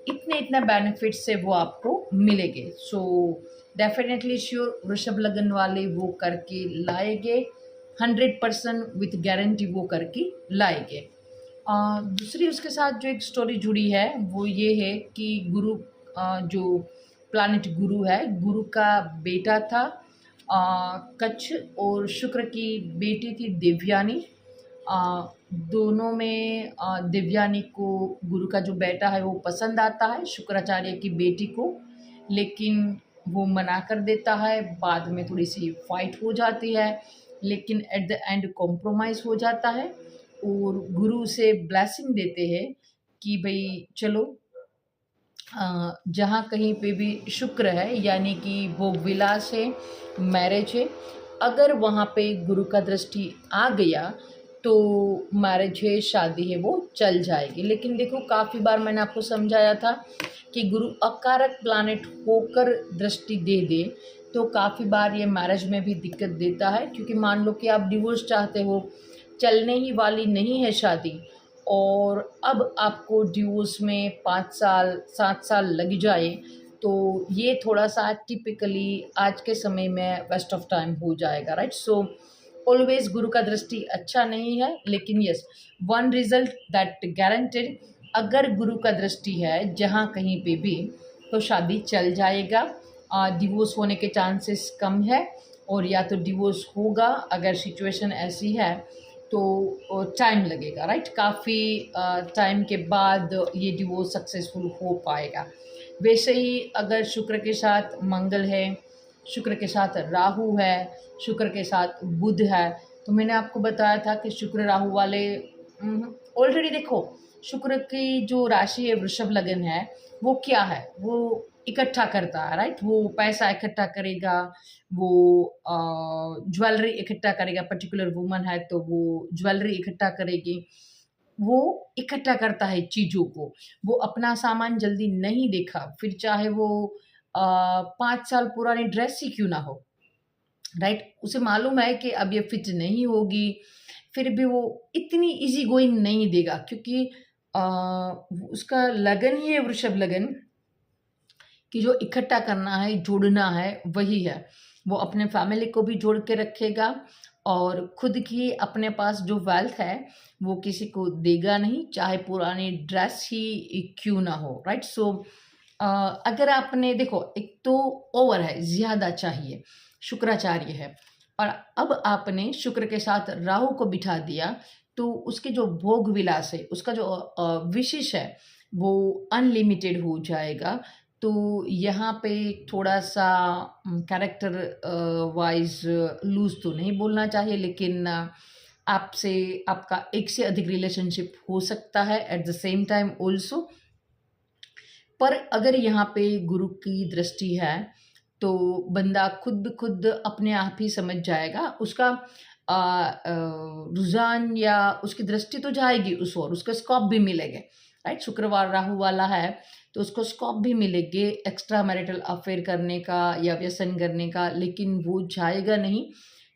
इतने इतना बेनिफिट से वो आपको मिलेंगे। सो डेफिनेटली श्योर वृषभ लगन वाले वो करके लाएंगे, 100% विथ गारंटी वो करके लाएंगे। दूसरी उसके साथ जो एक स्टोरी जुड़ी है वो ये है कि गुरु जो प्लानिट गुरु है, गुरु का बेटा था कच्छ और शुक्र की बेटी थी देवयानी। दोनों में देवयानी को गुरु का जो बेटा है वो पसंद आता है शुक्राचार्य की बेटी को, लेकिन वो मना कर देता है, बाद में थोड़ी सी फाइट हो जाती है, लेकिन एट द एंड कॉम्प्रोमाइज़ हो जाता है और गुरु उसे ब्लेसिंग देते हैं कि भई चलो, जहाँ कहीं पे भी शुक्र है यानी कि भोग विलास है, मैरिज है, अगर वहाँ पे गुरु का दृष्टि आ गया तो मैरिज है, शादी है, वो चल जाएगी। लेकिन देखो, काफ़ी बार मैंने आपको समझाया था कि गुरु अकारक प्लानेट होकर दृष्टि दे दे तो काफ़ी बार ये मैरिज में भी दिक्कत देता है, क्योंकि मान लो कि आप डिवोर्स चाहते हो, चलने ही वाली नहीं है शादी, और अब आपको डिवोर्स में 5 साल 7 साल लग जाए, तो ये थोड़ा-सा टिपिकली आज के समय में वेस्ट ऑफ टाइम हो जाएगा, राइट? सो ऑलवेज़ गुरु का दृष्टि अच्छा नहीं है, लेकिन yes, one result that guaranteed, अगर गुरु का दृष्टि है जहाँ कहीं पे भी, तो शादी चल जाएगा। डिवोर्स होने के चांसेस कम है, और या तो डिवोर्स होगा अगर सिचुएशन ऐसी है तो टाइम लगेगा, राइट? काफ़ी टाइम के बाद ये डिवोर्स सक्सेसफुल हो पाएगा। वैसे ही अगर शुक्र के साथ मंगल है, शुक्र के साथ राहु है, शुक्र के साथ बुध है, तो मैंने आपको बताया था कि शुक्र राहु वाले ऑलरेडी देखो, शुक्र की जो राशि है वृषभ लगन है, वो क्या है, वो इकट्ठा करता है, राइट? वो पैसा इकट्ठा करेगा, वो ज्वेलरी इकट्ठा करेगा, पर्टिकुलर वुमन है तो वो ज्वेलरी इकट्ठा करेगी, वो इकट्ठा करता है चीज़ों को, वो अपना सामान जल्दी नहीं देखा, फिर चाहे वो 5 साल पुरानी ड्रेस ही क्यों ना हो, राइट? उसे मालूम है कि अब ये फिट नहीं होगी, फिर भी वो इतनी ईज़ी गोइंग नहीं देगा, क्योंकि उसका लगन ही है वृषभ लगन, कि जो इकट्ठा करना है, जोड़ना है, वही है। वो अपने फैमिली को भी जोड़ के रखेगा, और खुद की अपने पास जो वेल्थ है, वो किसी को देगा नहीं, चाहे पुरानी ड्रेस ही क्यों ना हो, राइट? सो अगर आपने देखो, एक तो ओवर है, ज़्यादा चाहिए, शुक्राचार्य है, और अब आपने शुक्र के साथ राहु को बिठा दिया, तो उसके जो भोग विलास है, उसका जो विशेष है, वो अनलिमिटेड हो जाएगा। तो यहाँ पे थोड़ा-सा कैरेक्टर वाइज़ लूज़ तो नहीं बोलना चाहिए, लेकिन आपसे आपका एक से अधिक रिलेशनशिप हो सकता है at the same time also. पर अगर यहाँ पे गुरु की दृष्टि है, तो बंदा खुद ब खुद अपने आप ही समझ जाएगा। उसका रुझान या उसकी दृष्टि तो जाएगी उस ओर, उसका स्कोप भी मिलेंगे, राइट? शुक्रवार राहु वाला है, तो उसको स्कोप भी मिलेंगे एक्स्ट्रा मैरिटल अफेयर करने का या व्यसन करने का, लेकिन वो जाएगा नहीं,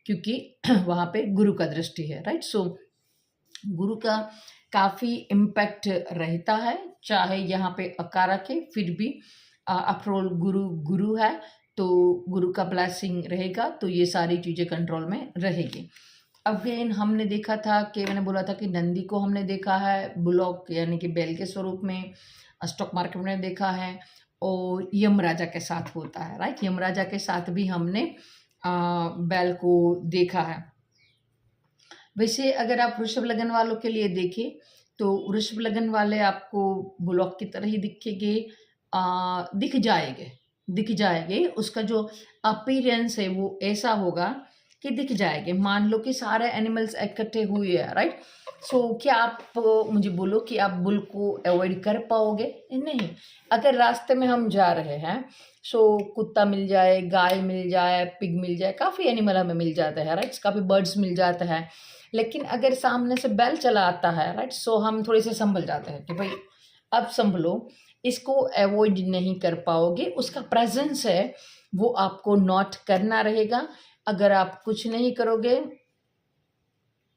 क्योंकि वहाँ पे गुरु का दृष्टि है, राइट? सो गुरु का काफ़ी इम्पैक्ट रहता है, चाहे यहाँ पे अकारक है, फिर भी आफ्टर ऑल गुरु गुरु है, तो गुरु का ब्लेसिंग रहेगा, तो ये सारी चीज़ें कंट्रोल में रहेगी। अगेन हमने देखा था कि मैंने बोला था कि नंदी को हमने देखा है बुलॉक यानी कि बैल के स्वरूप में, स्टॉक मार्केट में देखा है, और यमराजा के साथ होता है, राइट? यमराजा के साथ भी हमने बैल को देखा है। वैसे अगर आप वृषभ लगन वालों के लिए देखें, तो वृषभ लगन वाले आपको ब्लॉक की तरह ही दिखेंगे, दिख जाएंगे। उसका जो अपीयरेंस है वो ऐसा होगा कि दिख जाएंगे। मान लो कि सारे एनिमल्स इकट्ठे हुए हैं, राइट? सो क्या आप मुझे बोलो कि आप बुल को अवॉइड कर पाओगे? नहीं। अगर रास्ते में हम जा रहे हैं, सो कुत्ता मिल जाए, गाय मिल जाए, पिग मिल जाए, काफ़ी एनिमल हमें मिल जाता है, राइट? काफ़ी बर्ड्स मिल जाता है, लेकिन अगर सामने से बैल चला आता है, राइट, सो हम थोड़े से संभल जाते हैं कि भाई अब संभलो, इसको अवॉइड नहीं कर पाओगे। उसका प्रेजेंस है वो आपको नोट करना रहेगा। अगर आप कुछ नहीं करोगे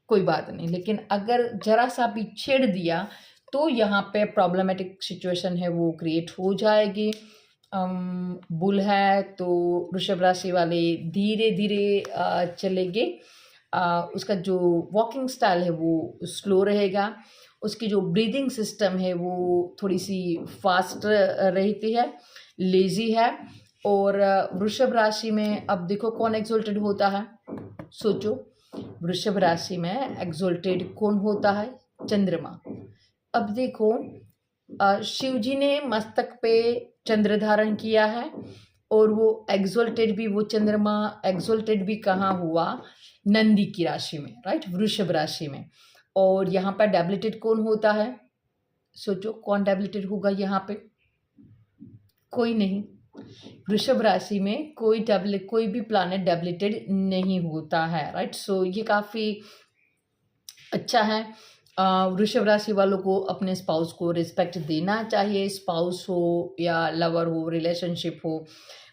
कोई बात नहीं, लेकिन अगर जरा सा भी छेड़ दिया तो यहाँ पे प्रॉब्लमेटिक सिचुएशन है वो क्रिएट हो जाएगी। बुल है तो वृषभ राशि वाले धीरे धीरे चलेंगे। उसका जो वॉकिंग स्टाइल है वो स्लो रहेगा, उसकी जो ब्रीदिंग सिस्टम है वो थोड़ी सी फास्ट रहती है, लेज़ी है। और वृषभ राशि में अब देखो कौन एक्सोल्टेड होता है, सोचो। वृषभ राशि में एक्सोल्टेड कौन होता है? चंद्रमा। अब देखो शिव जी ने मस्तक पे चंद्र धारण किया है, और वो एग्जॉल्टेड भी, वो चंद्रमा एग्जॉल्टेड भी कहाँ हुआ, नंदी की राशि में, राइट, वृषभ राशि में। और यहाँ पर डेबिलिटेड कौन होता है, सोचो कौन डेबिलिटेड होगा यहाँ पे, कोई नहीं। वृषभ राशि में कोई भी प्लैनेट डेबिलिटेड नहीं होता है, राइट। सो ये काफ़ी अच्छा है। वृषभ राशि वालों को अपने स्पाउस को रिस्पेक्ट देना चाहिए। स्पाउस हो या लवर हो, रिलेशनशिप हो,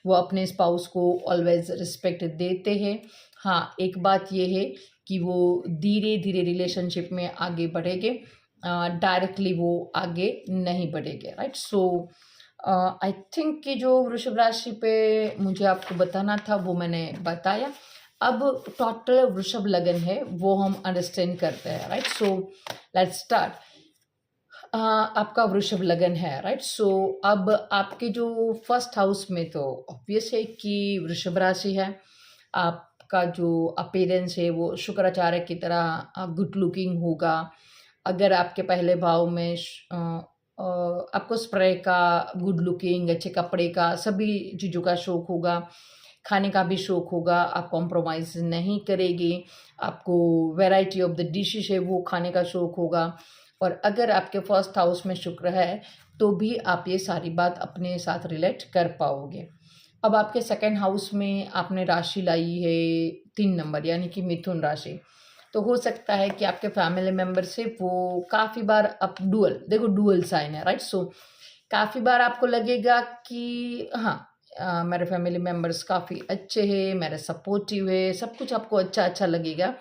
वो अपने स्पाउस को ऑलवेज रिस्पेक्ट देते हैं। हाँ, एक बात ये है कि वो धीरे धीरे रिलेशनशिप में आगे बढ़ेंगे, डायरेक्टली वो आगे नहीं बढ़ेंगे, राइट। सो आई थिंक कि जो वृषभ राशि पे मुझे आपको बताना था वो मैंने बताया। अब टोटल वृषभ लगन है वो हम अंडरस्टैंड करते हैं, राइट। So let's start. आपका वृषभ लगन है, राइट। सो अब आपके जो फर्स्ट हाउस में तो ऑब्वियस है कि वृषभ राशि है। आपका जो अपीयरेंस है वो शुक्राचार्य की तरह गुड लुकिंग होगा। अगर आपके पहले भाव में आपको स्प्रे का, गुड लुकिंग, अच्छे कपड़े का, सभी चीज़ों का शौक होगा, खाने का भी शौक होगा, आप कॉम्प्रोमाइज़ नहीं करेगी, आपको वैरायटी ऑफ द डिशेस है वो खाने का शौक होगा। और अगर आपके फर्स्ट हाउस में शुक्र है तो भी आप ये सारी बात अपने साथ रिलेट कर पाओगे। अब आपके सेकंड हाउस में आपने राशि लाई है 3 नंबर, यानी कि मिथुन राशि। तो हो सकता है कि आपके फैमिली मेम्बर से वो काफ़ी बार आप डुअल साइन है, राइट। सो काफ़ी बार आपको लगेगा कि हाँ, मेरे फैमिली मेम्बर्स काफ़ी अच्छे हैं, मेरे सपोर्टिव है, सब कुछ आपको अच्छा अच्छा लगेगा।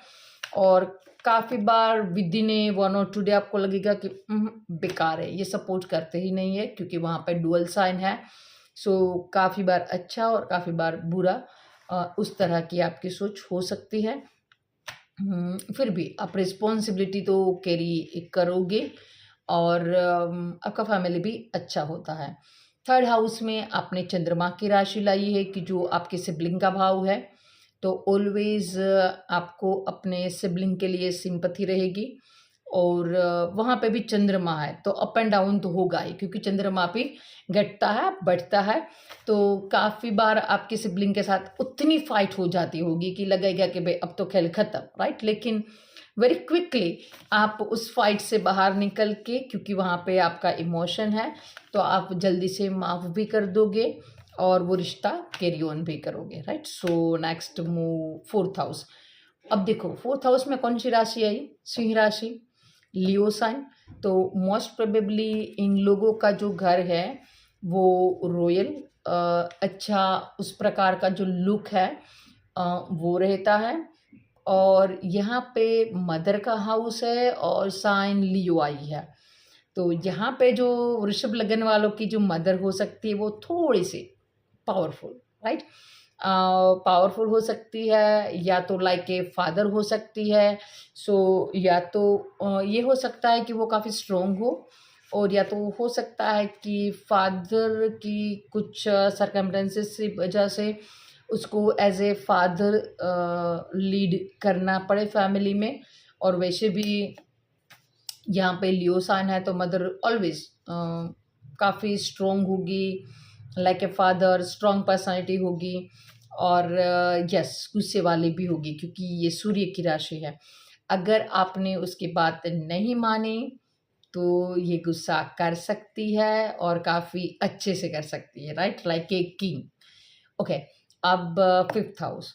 और काफ़ी बार विद इन ए 1 और 2 डे आपको लगेगा कि बेकार है, ये सपोर्ट करते ही नहीं है, क्योंकि वहाँ पे डुअल साइन है। सो काफ़ी बार अच्छा और काफ़ी बार बुरा, उस तरह की आपकी सोच हो सकती है। फिर भी आप रिस्पॉन्सिबिलिटी तो कैरी करोगे और आपका फैमिली भी अच्छा होता है। थर्ड हाउस में आपने चंद्रमा की राशि लाई है कि जो आपके सिबलिंग का भाव है। तो ऑलवेज आपको अपने सिबलिंग के लिए सिंपैथी रहेगी। और वहाँ पे भी चंद्रमा है तो अप एंड डाउन तो होगा ही, क्योंकि चंद्रमा भी घटता है बढ़ता है। तो काफ़ी बार आपके सिबलिंग के साथ उतनी फाइट हो जाती होगी कि लगेगा कि भाई अब तो खेल खत्म, राइट। लेकिन वेरी क्विकली आप उस फाइट से बाहर निकल के, क्योंकि वहाँ पे आपका इमोशन है, तो आप जल्दी से माफ़ भी कर दोगे और वो रिश्ता कैरी ऑन भी करोगे, right. So next move fourth house. अब देखो फोर्थ हाउस में कौन सी राशि आई, सिंह राशि, लियो साइन। तो मोस्ट प्रोबेबली इन लोगों का जो घर है वो रॉयल, अच्छा उस प्रकार का जो लुक है वो रहता है। और यहाँ पे मदर का हाउस है और साइन लियो आई है। तो यहाँ पे जो वृषभ लगन वालों की जो मदर हो सकती है वो थोड़ी सी पावरफुल, राइट, पावरफुल हो सकती है, या तो लाइक ए फादर हो सकती है। सो या तो ये हो सकता है कि वो काफ़ी स्ट्रोंग हो, और या तो हो सकता है कि फादर की कुछ सरकमस्टेंसेस की वजह से उसको एज ए फादर लीड करना पड़े फैमिली में। और वैसे भी यहाँ पे लियो साइन है तो मदर ऑलवेज काफ़ी स्ट्रोंग होगी, like a father, strong personality होगी। और यस गुस्से वाली भी होगी, क्योंकि ये सूर्य की राशि है। अगर आपने उसकी बात नहीं मानी तो ये गुस्सा कर सकती है और काफ़ी अच्छे से कर सकती है, right, like a king. Okay, अब फिफ्थ हाउस।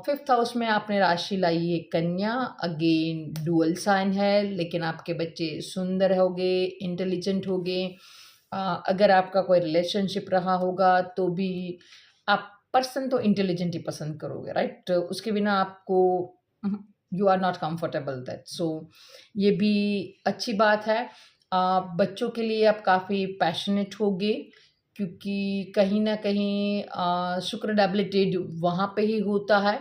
फिफ्थ हाउस में आपने राशि लाई है कन्या। अगेन डुअल साइन है, लेकिन आपके बच्चे सुंदर होंगे, इंटेलिजेंट होंगे। अगर आपका कोई रिलेशनशिप रहा होगा तो भी आप पर्सन तो इंटेलिजेंट ही पसंद करोगे, राइट। उसके बिना आपको you are not comfortable that. So ये भी अच्छी बात है। बच्चों के लिए आप काफ़ी पैशनेट होगे, क्योंकि कहीं ना कहीं शुक्र डेबिलिटेड वहाँ पे ही होता है।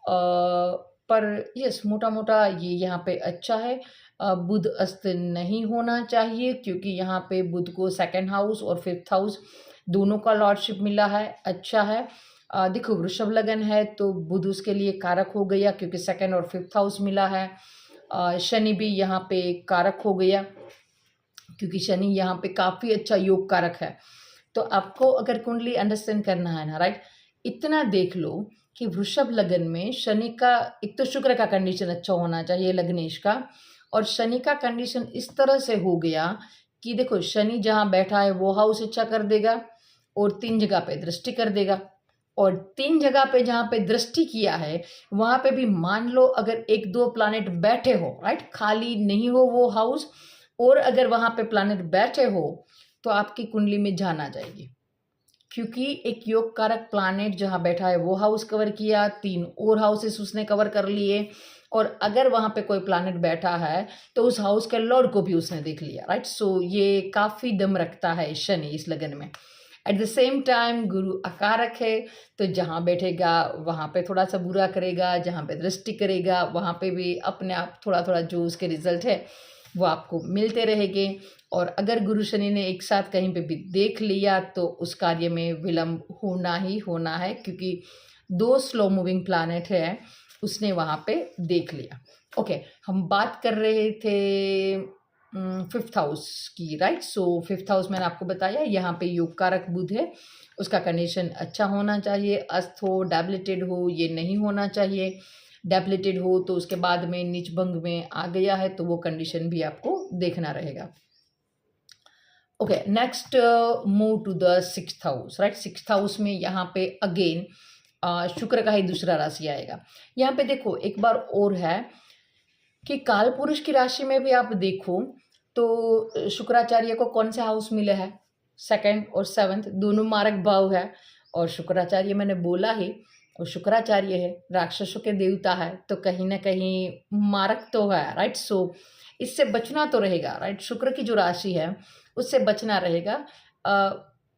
पर यस मोटा मोटा ये यहाँ पे अच्छा है। बुध अस्त नहीं होना चाहिए, क्योंकि यहाँ पे बुध को सेकंड हाउस और फिफ्थ हाउस दोनों का लॉर्डशिप मिला है, अच्छा है। देखो वृषभ लगन है तो बुध उसके लिए कारक हो गया, क्योंकि सेकंड और फिफ्थ हाउस मिला है। शनि भी यहाँ पे कारक हो गया, क्योंकि शनि यहाँ पे काफ़ी अच्छा योग कारक है। तो आपको अगर कुंडली अंडरस्टैंड करना है ना, राइट, इतना देख लो कि वृषभ लगन में शनि का, एक तो शुक्र का कंडीशन अच्छा होना चाहिए लग्नेश का, और शनि का कंडीशन इस तरह से हो गया कि देखो शनि जहाँ बैठा है वो हाउस अच्छा कर देगा और 3 जगह पे दृष्टि कर देगा, और 3 जगह पे जहाँ पे दृष्टि किया है वहाँ पे भी मान लो अगर 1-2 प्लैनेट बैठे हो, राइट, खाली नहीं हो वो हाउस, और अगर वहाँ पे प्लैनेट बैठे हो तो आपकी कुंडली में जान आ जाएगी, क्योंकि एक योग कारक प्लैनेट जहाँ बैठा है वो हाउस कवर किया, 3 और हाउसेस उसने कवर कर लिए, और अगर वहाँ पे कोई प्लैनेट बैठा है तो उस हाउस के लॉर्ड को भी उसने देख लिया, राइट। सो ये काफ़ी दम रखता है शनि इस लगन में। एट द सेम टाइम गुरु अकारक है, तो जहाँ बैठेगा वहाँ पे थोड़ा सा बुरा करेगा, जहाँ पे दृष्टि करेगा वहाँ पे भी अपने आप थोड़ा थोड़ा जो उसके रिजल्ट है वो आपको मिलते रहेंगे। और अगर गुरु शनि ने एक साथ कहीं पे भी देख लिया तो उस कार्य में विलंब होना ही होना है, क्योंकि 2 स्लो मूविंग प्लैनेट है उसने वहाँ पे देख लिया। ओके, हम बात कर रहे थे 5th हाउस की, राइट। सो 5th हाउस मैंने आपको बताया यहाँ पे योग कारक बुध है, उसका कंडीशन अच्छा होना चाहिए, अस्त हो, डेबिलिटेड हो, ये नहीं होना चाहिए। डेबिलिटेड हो तो उसके बाद में नीच भंग में आ गया है तो वो कंडीशन भी आपको देखना रहेगा। Okay, next move to the 6th house, right. 6th house में यहाँ पे अगेन शुक्र का ही दूसरा राशि आएगा। यहाँ पे देखो एक बार और है कि काल पुरुष की राशि में भी आप देखो तो शुक्राचार्य को कौन से हाउस मिले हैं, 2nd और 7th दोनों मारक भाव है, और शुक्राचार्य मैंने बोला ही, और शुक्राचार्य है, राक्षसों के देवता है, तो कहीं ना कहीं मारक तो है, राइट। सो इससे बचना तो रहेगा, राइट। शुक्र की जो राशि है उससे बचना रहेगा।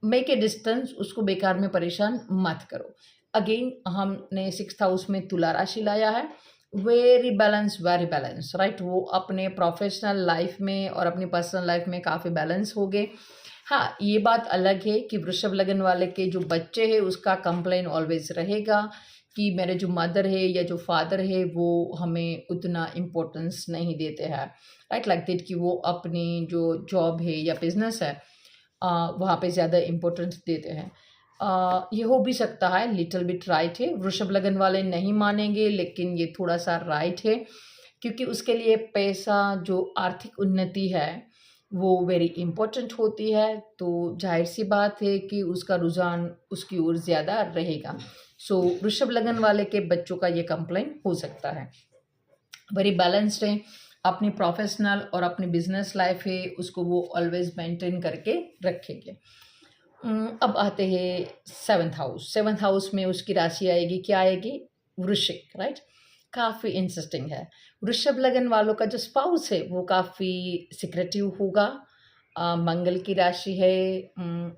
मेक ए डिस्टेंस, उसको बेकार में परेशान मत करो। अगेन हमने 6th हाउस में तुला राशि लाया है, वेरी बैलेंस, राइट। वो अपने प्रोफेशनल लाइफ में और अपनी पर्सनल लाइफ में काफ़ी बैलेंस हो गए। हाँ, ये बात अलग है कि वृषभ लगन वाले के जो बच्चे हैं उसका कंप्लेन ऑलवेज रहेगा कि मेरे जो मदर है या जो फादर है वो हमें उतना इम्पोर्टेंस नहीं देते हैं, राइट, लाइक दैट, कि वो अपनी जो जॉब है या बिजनेस है वहाँ पे ज़्यादा इम्पोर्टेंस देते हैं। ये हो भी सकता है, लिटिल बिट राइट है, वृषभ लगन वाले नहीं मानेंगे लेकिन ये थोड़ा सा राइट है, क्योंकि उसके लिए पैसा, जो आर्थिक उन्नति है वो वेरी इम्पोर्टेंट होती है, तो जाहिर सी बात है कि उसका रुझान उसकी ओर ज़्यादा रहेगा। सो वृषभ लगन वाले के बच्चों का ये कंप्लेन हो सकता है। वेरी बैलेंस्ड है, अपनी प्रोफेशनल और अपनी बिजनेस लाइफ है उसको वो ऑलवेज मेंटेन करके रखेंगे। अब आते हैं 7th हाउस में उसकी राशि आएगी, क्या आएगी, वृश्चिक, राइट। काफ़ी इंटरेस्टिंग है, वृषभ लगन वालों का जो स्पाउस है वो काफ़ी सिक्रेटिव होगा, मंगल की राशि है,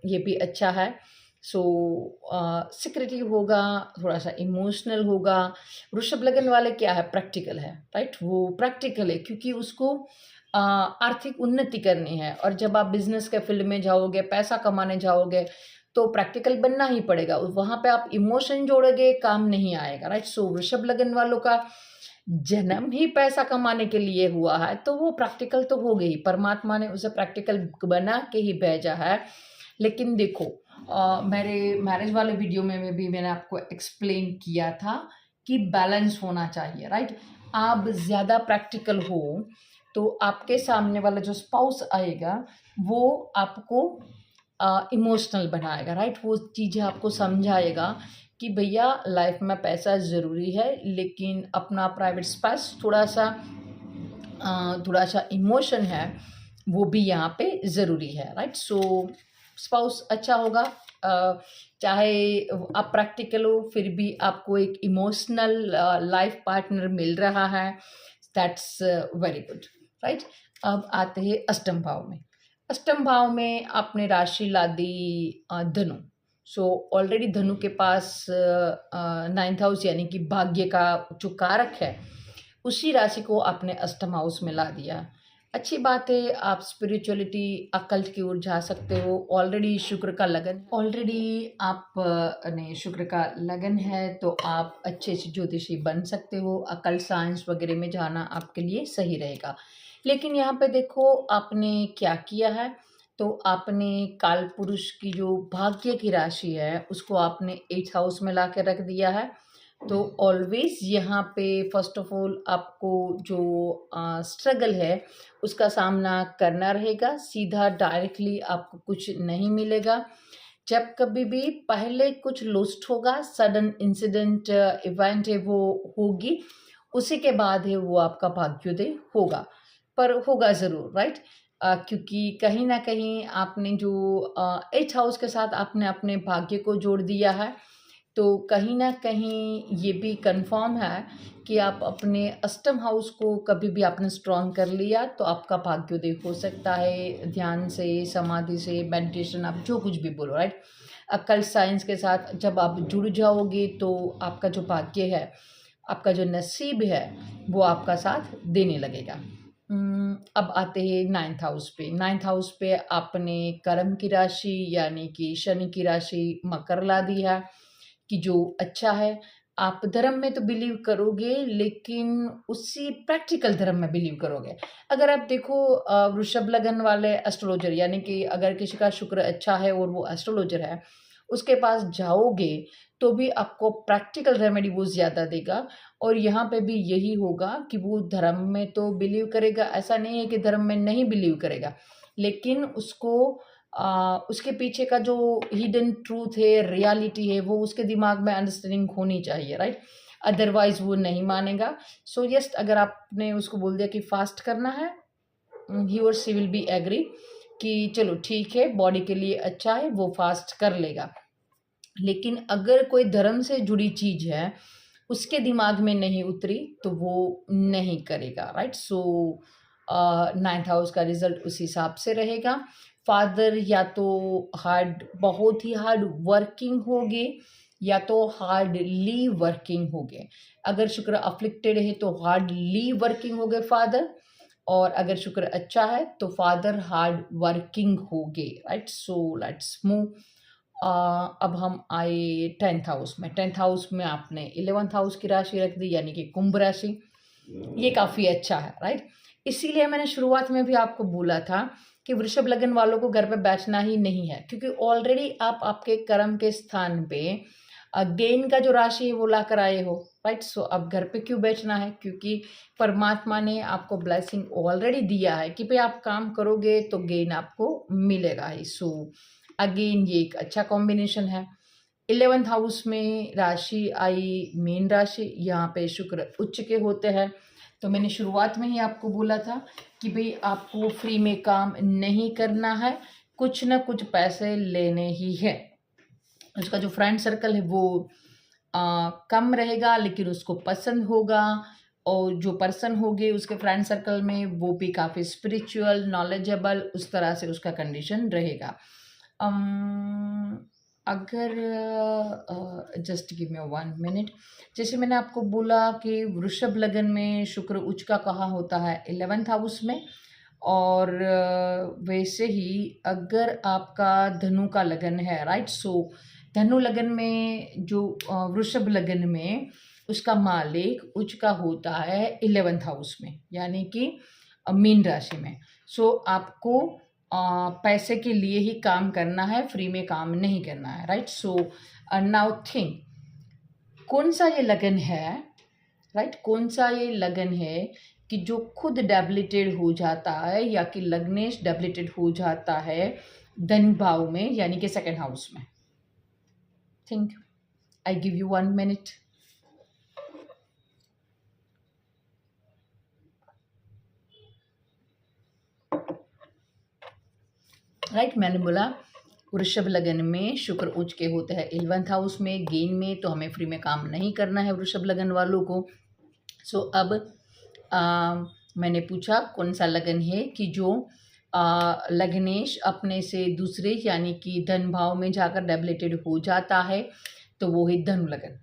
ये भी अच्छा है। सो सिक्रेटिव होगा, थोड़ा सा इमोशनल होगा। वृषभ लगन वाले क्या है, प्रैक्टिकल है, राइट, वो प्रैक्टिकल है क्योंकि उसको आर्थिक उन्नति करनी है, और जब आप बिजनेस के फील्ड में जाओगे, पैसा कमाने जाओगे तो प्रैक्टिकल बनना ही पड़ेगा, वहाँ पे आप इमोशन जोड़ोगे काम नहीं आएगा, राइट। सो वृषभ लगन वालों का जन्म ही पैसा कमाने के लिए हुआ है तो वो प्रैक्टिकल तो हो गई, परमात्मा ने उसे प्रैक्टिकल बना के ही भेजा है। लेकिन देखो मेरे मैरिज वाले वीडियो में भी मैंने आपको एक्सप्लेन किया था कि बैलेंस होना चाहिए, राइट। आप ज़्यादा प्रैक्टिकल हो तो आपके सामने वाला जो स्पाउस आएगा वो आपको इमोशनल बनाएगा, राइट। वो चीज़ें आपको समझाएगा कि भैया लाइफ में पैसा ज़रूरी है लेकिन अपना प्राइवेट स्पेस, थोड़ा सा इमोशन है वो भी यहाँ पे ज़रूरी है, राइट। सो स्पाउस अच्छा होगा, चाहे आप प्रैक्टिकल हो फिर भी आपको एक इमोशनल लाइफ पार्टनर मिल रहा है, दैट्स वेरी गुड, राइट। अब आते हैं अष्टम भाव में। अष्टम भाव में आपने राशि ला दी धनु। सो ऑलरेडी धनु के पास 9th हाउस यानी कि भाग्य का जो कारक है उसी राशि को आपने अष्टम हाउस में ला दिया। अच्छी बात है, आप स्पिरिचुअलिटी अकल्ट की ओर जा सकते हो। ऑलरेडी शुक्र का लगन है तो आप अच्छे से ज्योतिषी बन सकते हो, अकल्ट साइंस वगैरह में जाना आपके लिए सही रहेगा। लेकिन यहाँ पे देखो आपने क्या किया है, तो आपने काल पुरुष की जो भाग्य की राशि है उसको आपने 8th हाउस में ला के रख दिया है। तो ऑलवेज यहाँ पे फर्स्ट ऑफ ऑल आपको जो स्ट्रगल है उसका सामना करना रहेगा। सीधा डायरेक्टली आपको कुछ नहीं मिलेगा। जब कभी भी पहले कुछ लॉस्ट होगा, सडन इंसिडेंट इवेंट है वो होगी, उसी के बाद है वो आपका भाग्योदय होगा, पर होगा ज़रूर, राइट? क्योंकि कहीं न कहीं आपने जो 8th हाउस के साथ आपने अपने भाग्य को जोड़ दिया है, तो कहीं न कहीं ये भी कन्फर्म है कि आप अपने अष्टम हाउस को कभी भी आपने स्ट्रॉन्ग कर लिया तो आपका भाग्योदय हो सकता है। ध्यान से, समाधि से, मेडिटेशन, आप जो कुछ भी बोलो, राइट? अक्कल साइंस के साथ जब आप जुड़ जाओगे तो आपका जो भाग्य है, आपका जो नसीब है, वो आपका साथ देने लगेगा। अब आते हैं 9th हाउस पे। 9th हाउस पे आपने कर्म की राशि यानी कि शनि की राशि मकर ला दी है, कि जो अच्छा है। आप धर्म में तो बिलीव करोगे, लेकिन उसी प्रैक्टिकल धर्म में बिलीव करोगे। अगर आप देखो वृषभ लगन वाले एस्ट्रोलॉजर, यानी कि अगर किसी का शुक्र अच्छा है और वो एस्ट्रोलॉजर है, उसके पास जाओगे तो भी आपको प्रैक्टिकल रेमेडी वो ज़्यादा देगा। और यहाँ पे भी यही होगा कि वो धर्म में तो बिलीव करेगा, ऐसा नहीं है कि धर्म में नहीं बिलीव करेगा, लेकिन उसको उसके पीछे का जो हिडन ट्रूथ है, रियलिटी है, वो उसके दिमाग में अंडरस्टैंडिंग होनी चाहिए, राइट? अदरवाइज़ वो नहीं मानेगा। सो यस, अगर आपने उसको बोल दिया कि फास्ट करना है, ही और शी विल बी एग्री कि चलो ठीक है, बॉडी के लिए अच्छा है, वो फास्ट कर लेगा। लेकिन अगर कोई धर्म से जुड़ी चीज़ है, उसके दिमाग में नहीं उतरी, तो वो नहीं करेगा, राइट? सो 9th हाउस का रिज़ल्ट उस हिसाब से रहेगा। फादर या तो बहुत ही हार्ड वर्किंग होंगे, या तो हार्डली वर्किंग होंगे। अगर शुक्र अफ्लिक्टेड है तो हार्डली वर्किंग होंगे फादर, और अगर शुक्र अच्छा है तो फादर हार्ड वर्किंग होंगे, राइट? So let's move. अब हम आए 10th हाउस में। 10th हाउस में आपने 11th हाउस की राशि रख दी, यानी कि कुंभ राशि। ये काफ़ी अच्छा है, राइट? इसीलिए मैंने शुरुआत में भी आपको बोला था कि वृषभ लगन वालों को घर पे बैठना ही नहीं है, क्योंकि ऑलरेडी आप आपके कर्म के स्थान पे गेन का जो राशि है वो ला कर आए हो, राइट? सो अब घर पे क्यों बैठना है? क्योंकि परमात्मा ने आपको ब्लेसिंग ऑलरेडी दिया है कि भाई आप काम करोगे तो गेन आपको मिलेगा ही। सो अगेन ये एक अच्छा कॉम्बिनेशन है। 11th हाउस में राशि आई मीन राशि, यहाँ पे शुक्र उच्च के होते हैं। तो मैंने शुरुआत में ही आपको बोला था कि भाई आपको फ्री में काम नहीं करना है, कुछ ना कुछ पैसे लेने ही है। उसका जो फ्रेंड सर्कल है वो कम रहेगा, लेकिन उसको पसंद होगा, और जो पर्सन होगे उसके फ्रेंड सर्कल में वो भी काफ़ी स्पिरिचुअल, नॉलेजेबल, उस तरह से उसका कंडीशन रहेगा। अगर जस्ट गिव मी 1 मिनट। जैसे मैंने आपको बोला कि वृषभ लगन में शुक्र उच्च का कहाँ होता है? 11th हाउस में। और वैसे ही अगर आपका धनु का लगन है, राइट? सो धनु लगन में जो वृषभ लगन में उसका मालिक उच्च का होता है 11th हाउस में, यानी कि मीन राशि में। सो आपको पैसे के लिए ही काम करना है, फ्री में काम नहीं करना है, राइट? सो नाउ थिंक कौन सा ये लगन है, राइट? कौन सा ये लगन है कि जो खुद डेबिलिटेड हो जाता है, या कि लग्नेश डेबिलिटेड हो जाता है धन भाव में, यानी कि 2nd हाउस में। Think, I give you 1 minute. Right, मैंने बोला वृषभ लगन में शुक्र उच्च के होते हैं 11th हाउस में, गेन में, तो हमें फ्री में काम नहीं करना है वृषभ लगन वालों को। सो अब मैंने पूछा कौन सा लगन है कि जो लग्नेश अपने से दूसरे यानी कि धन भाव में जाकर डेबिलिटेड हो जाता है, तो वो है धनु लगन,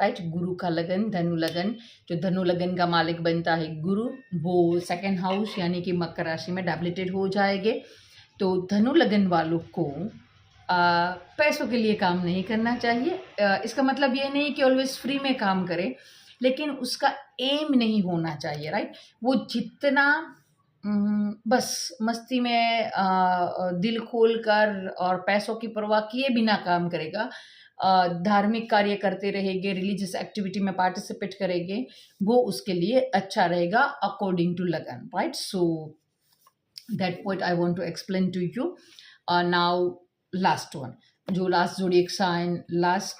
राइट? गुरु का लगन, धनु लगन। जो धनु लगन का मालिक बनता है गुरु, वो 2nd हाउस यानी कि मकर राशि में डेबिलिटेड हो जाएंगे। तो धनु लगन वालों को पैसों के लिए काम नहीं करना चाहिए। इसका मतलब ये नहीं कि ऑलवेज फ्री में काम करें, लेकिन उसका एम नहीं होना चाहिए, राइट? वो जितना बस मस्ती में दिल खोलकर और पैसों की परवाह किए बिना काम करेगा, धार्मिक कार्य करते रहेंगे, रिलीजियस एक्टिविटी में पार्टिसिपेट करेंगे, वो उसके लिए अच्छा रहेगा according to lagan, right? So that point I want to explain to you. Now last one, जो लास्ट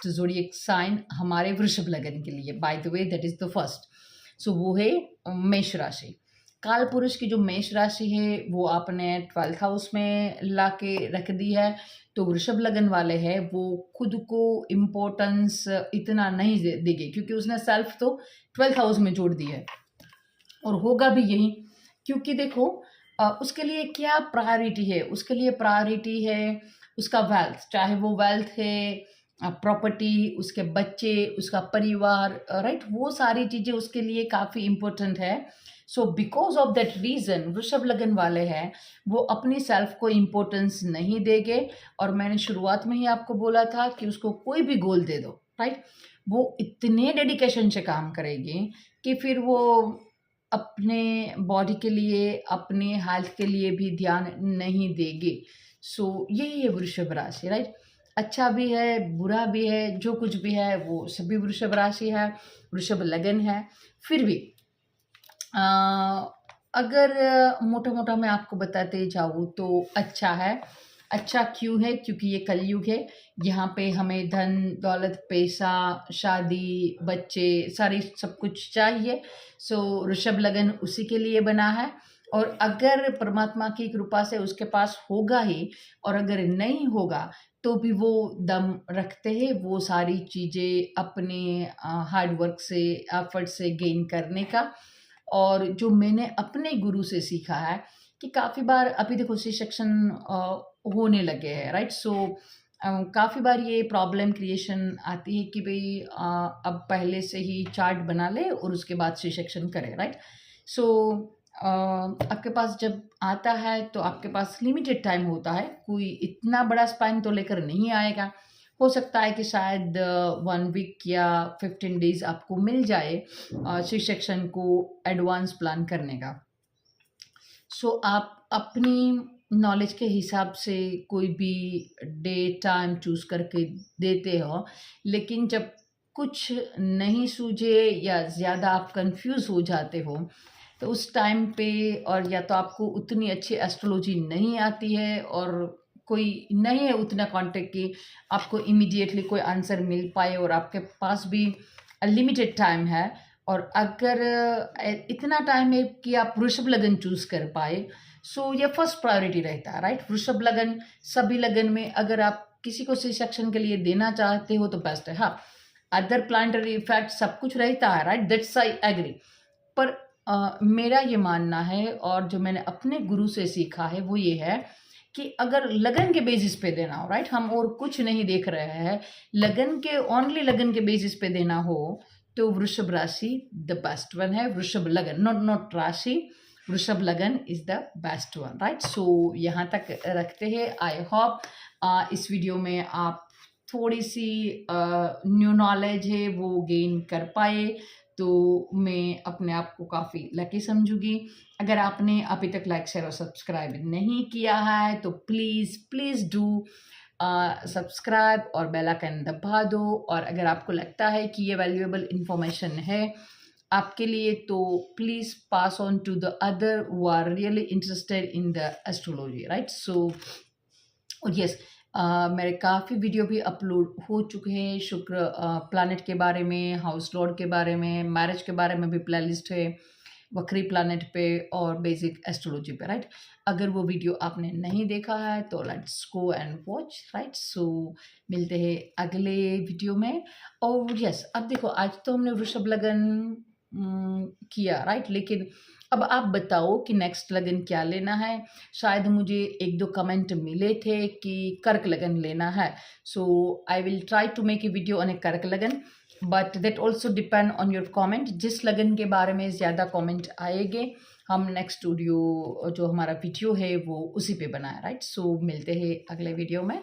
ज़ोडिएक साइन हमारे वृषभ लगन के लिए, by the way that is the first. So वो है मेष राशि। काल पुरुष की जो मेष राशि है वो आपने 12th हाउस में ला के रख दी है। तो वृषभ लगन वाले हैं वो खुद को इम्पोर्टेंस इतना नहीं देंगे, क्योंकि उसने सेल्फ तो 12th हाउस में जोड़ दी है, और होगा भी यही। क्योंकि देखो उसके लिए क्या प्रायोरिटी है, उसके लिए प्रायोरिटी है उसका वेल्थ, चाहे वो वेल्थ है, प्रॉपर्टी, उसके बच्चे, उसका परिवार, राइट? वो सारी चीज़ें उसके लिए काफ़ी इम्पोर्टेंट है। So because of that reason वृषभ लगन वाले हैं वो अपनी सेल्फ को इम्पोर्टेंस नहीं देंगे। और मैंने शुरुआत में ही आपको बोला था कि उसको कोई भी गोल दे दो, राइट? वो इतने डेडिकेशन से काम करेगी कि फिर वो अपने बॉडी के लिए, अपने हेल्थ के लिए भी ध्यान नहीं देंगे। सो यही है वृषभ राशि, राइट? अच्छा भी है, बुरा भी है, जो कुछ भी है वो सभी वृषभ राशि है, वृषभ लगन है। फिर भी अ, अगर मोटा-मोटा मैं आपको बताते जाऊँ तो अच्छा है। अच्छा क्यों है? क्योंकि ये कलयुग है, यहाँ पे हमें धन, दौलत, पैसा, शादी, बच्चे, सारी सब कुछ चाहिए। सो वृषभ लगन उसी के लिए बना है। और अगर परमात्मा की कृपा से उसके पास होगा ही, और अगर नहीं होगा तो भी वो दम रखते हैं वो सारी चीज़ें अपने हार्ड वर्क से, एफर्ट से गेन करने का। और जो मैंने अपने गुरु से सीखा है कि काफ़ी बार अभी देखो सी सेक्शन होने लगे हैं, राइट? सो काफ़ी बार ये प्रॉब्लम क्रिएशन आती है कि भाई अब पहले से ही चार्ट बना ले और उसके बाद सी सेक्शन करें, राइट? सो आपके पास जब आता है तो आपके पास लिमिटेड टाइम होता है, कोई इतना बड़ा स्पैन तो लेकर नहीं आएगा। हो सकता है कि शायद 1 वीक या 15 डेज़ आपको मिल जाए सी सेक्शन को एडवांस प्लान करने का। सो आप अपनी नॉलेज के हिसाब से कोई भी डे टाइम चूज़ करके देते हो, लेकिन जब कुछ नहीं सूझे या ज़्यादा आप कन्फ्यूज़ हो जाते हो, तो उस टाइम पे, और या तो आपको उतनी अच्छी एस्ट्रोलॉजी नहीं आती है और कोई नहीं है उतना कॉन्टेक्ट कि आपको इमीडिएटली कोई आंसर मिल पाए, और आपके पास भी लिमिटेड टाइम है, और अगर इतना टाइम है कि आप वृषभ लगन चूज़ कर पाए, सो ये फर्स्ट प्रायोरिटी रहता है, राइट? वृषभ लगन, सभी लगन में अगर आप किसी को सी सेक्शन के लिए देना चाहते हो तो बेस्ट है। हाँ, अदर प्लानेटरी इफेक्ट सब कुछ रहता है, राइट? That's I agree. पर मेरा ये मानना है, और जो मैंने अपने गुरु से सीखा है वो ये है कि अगर लगन के बेसिस पे देना हो, राइट? हम और कुछ नहीं देख रहे हैं, लगन के, ओनली लगन के बेसिस पे देना हो, तो वृषभ राशि द बेस्ट वन है। वृषभ लगन, not rashi, Vrishabh lagan is the best one, right? So यहाँ तक रखते हैं। आई होप इस वीडियो में आप थोड़ी सी न्यू नॉलेज है वो गेन कर पाए, तो मैं अपने आप को काफ़ी लकी समझूंगी। अगर आपने अभी तक लाइक, शेयर और सब्सक्राइब नहीं किया है तो प्लीज़ प्लीज़ डू सब्सक्राइब और बेल आइकन दबा दो। और अगर आपको लगता है कि ये वैल्यूएबल इंफॉर्मेशन है आपके लिए, तो please pass on to the other who are really interested in the astrology, right? So और यस, मेरे काफ़ी वीडियो भी अपलोड हो चुके हैं शुक्र प्लैनेट के बारे में, हाउस लॉर्ड के बारे में, मैरिज के बारे में भी प्लेलिस्ट है, वक्री प्लैनेट पे और बेसिक एस्ट्रोलॉजी पे, राइट? अगर वो वीडियो आपने नहीं देखा है तो let's go and watch, right? So मिलते हैं अगले वीडियो में। और यस, अब देखो आज तो हमने वृषभ लगन किया, राइट? लेकिन अब आप बताओ कि नेक्स्ट लगन क्या लेना है। शायद मुझे 1-2 कमेंट मिले थे कि कर्क लगन लेना है। So I will try to make a video on a कर्क लगन, but that also depend on your comment. जिस लगन के बारे में ज़्यादा कमेंट आएंगे, हम नेक्स्ट वीडियो जो हमारा वीडियो है वो उसी पे बनाए, राइट? सो मिलते हैं अगले वीडियो में।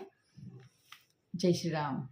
जय श्री राम।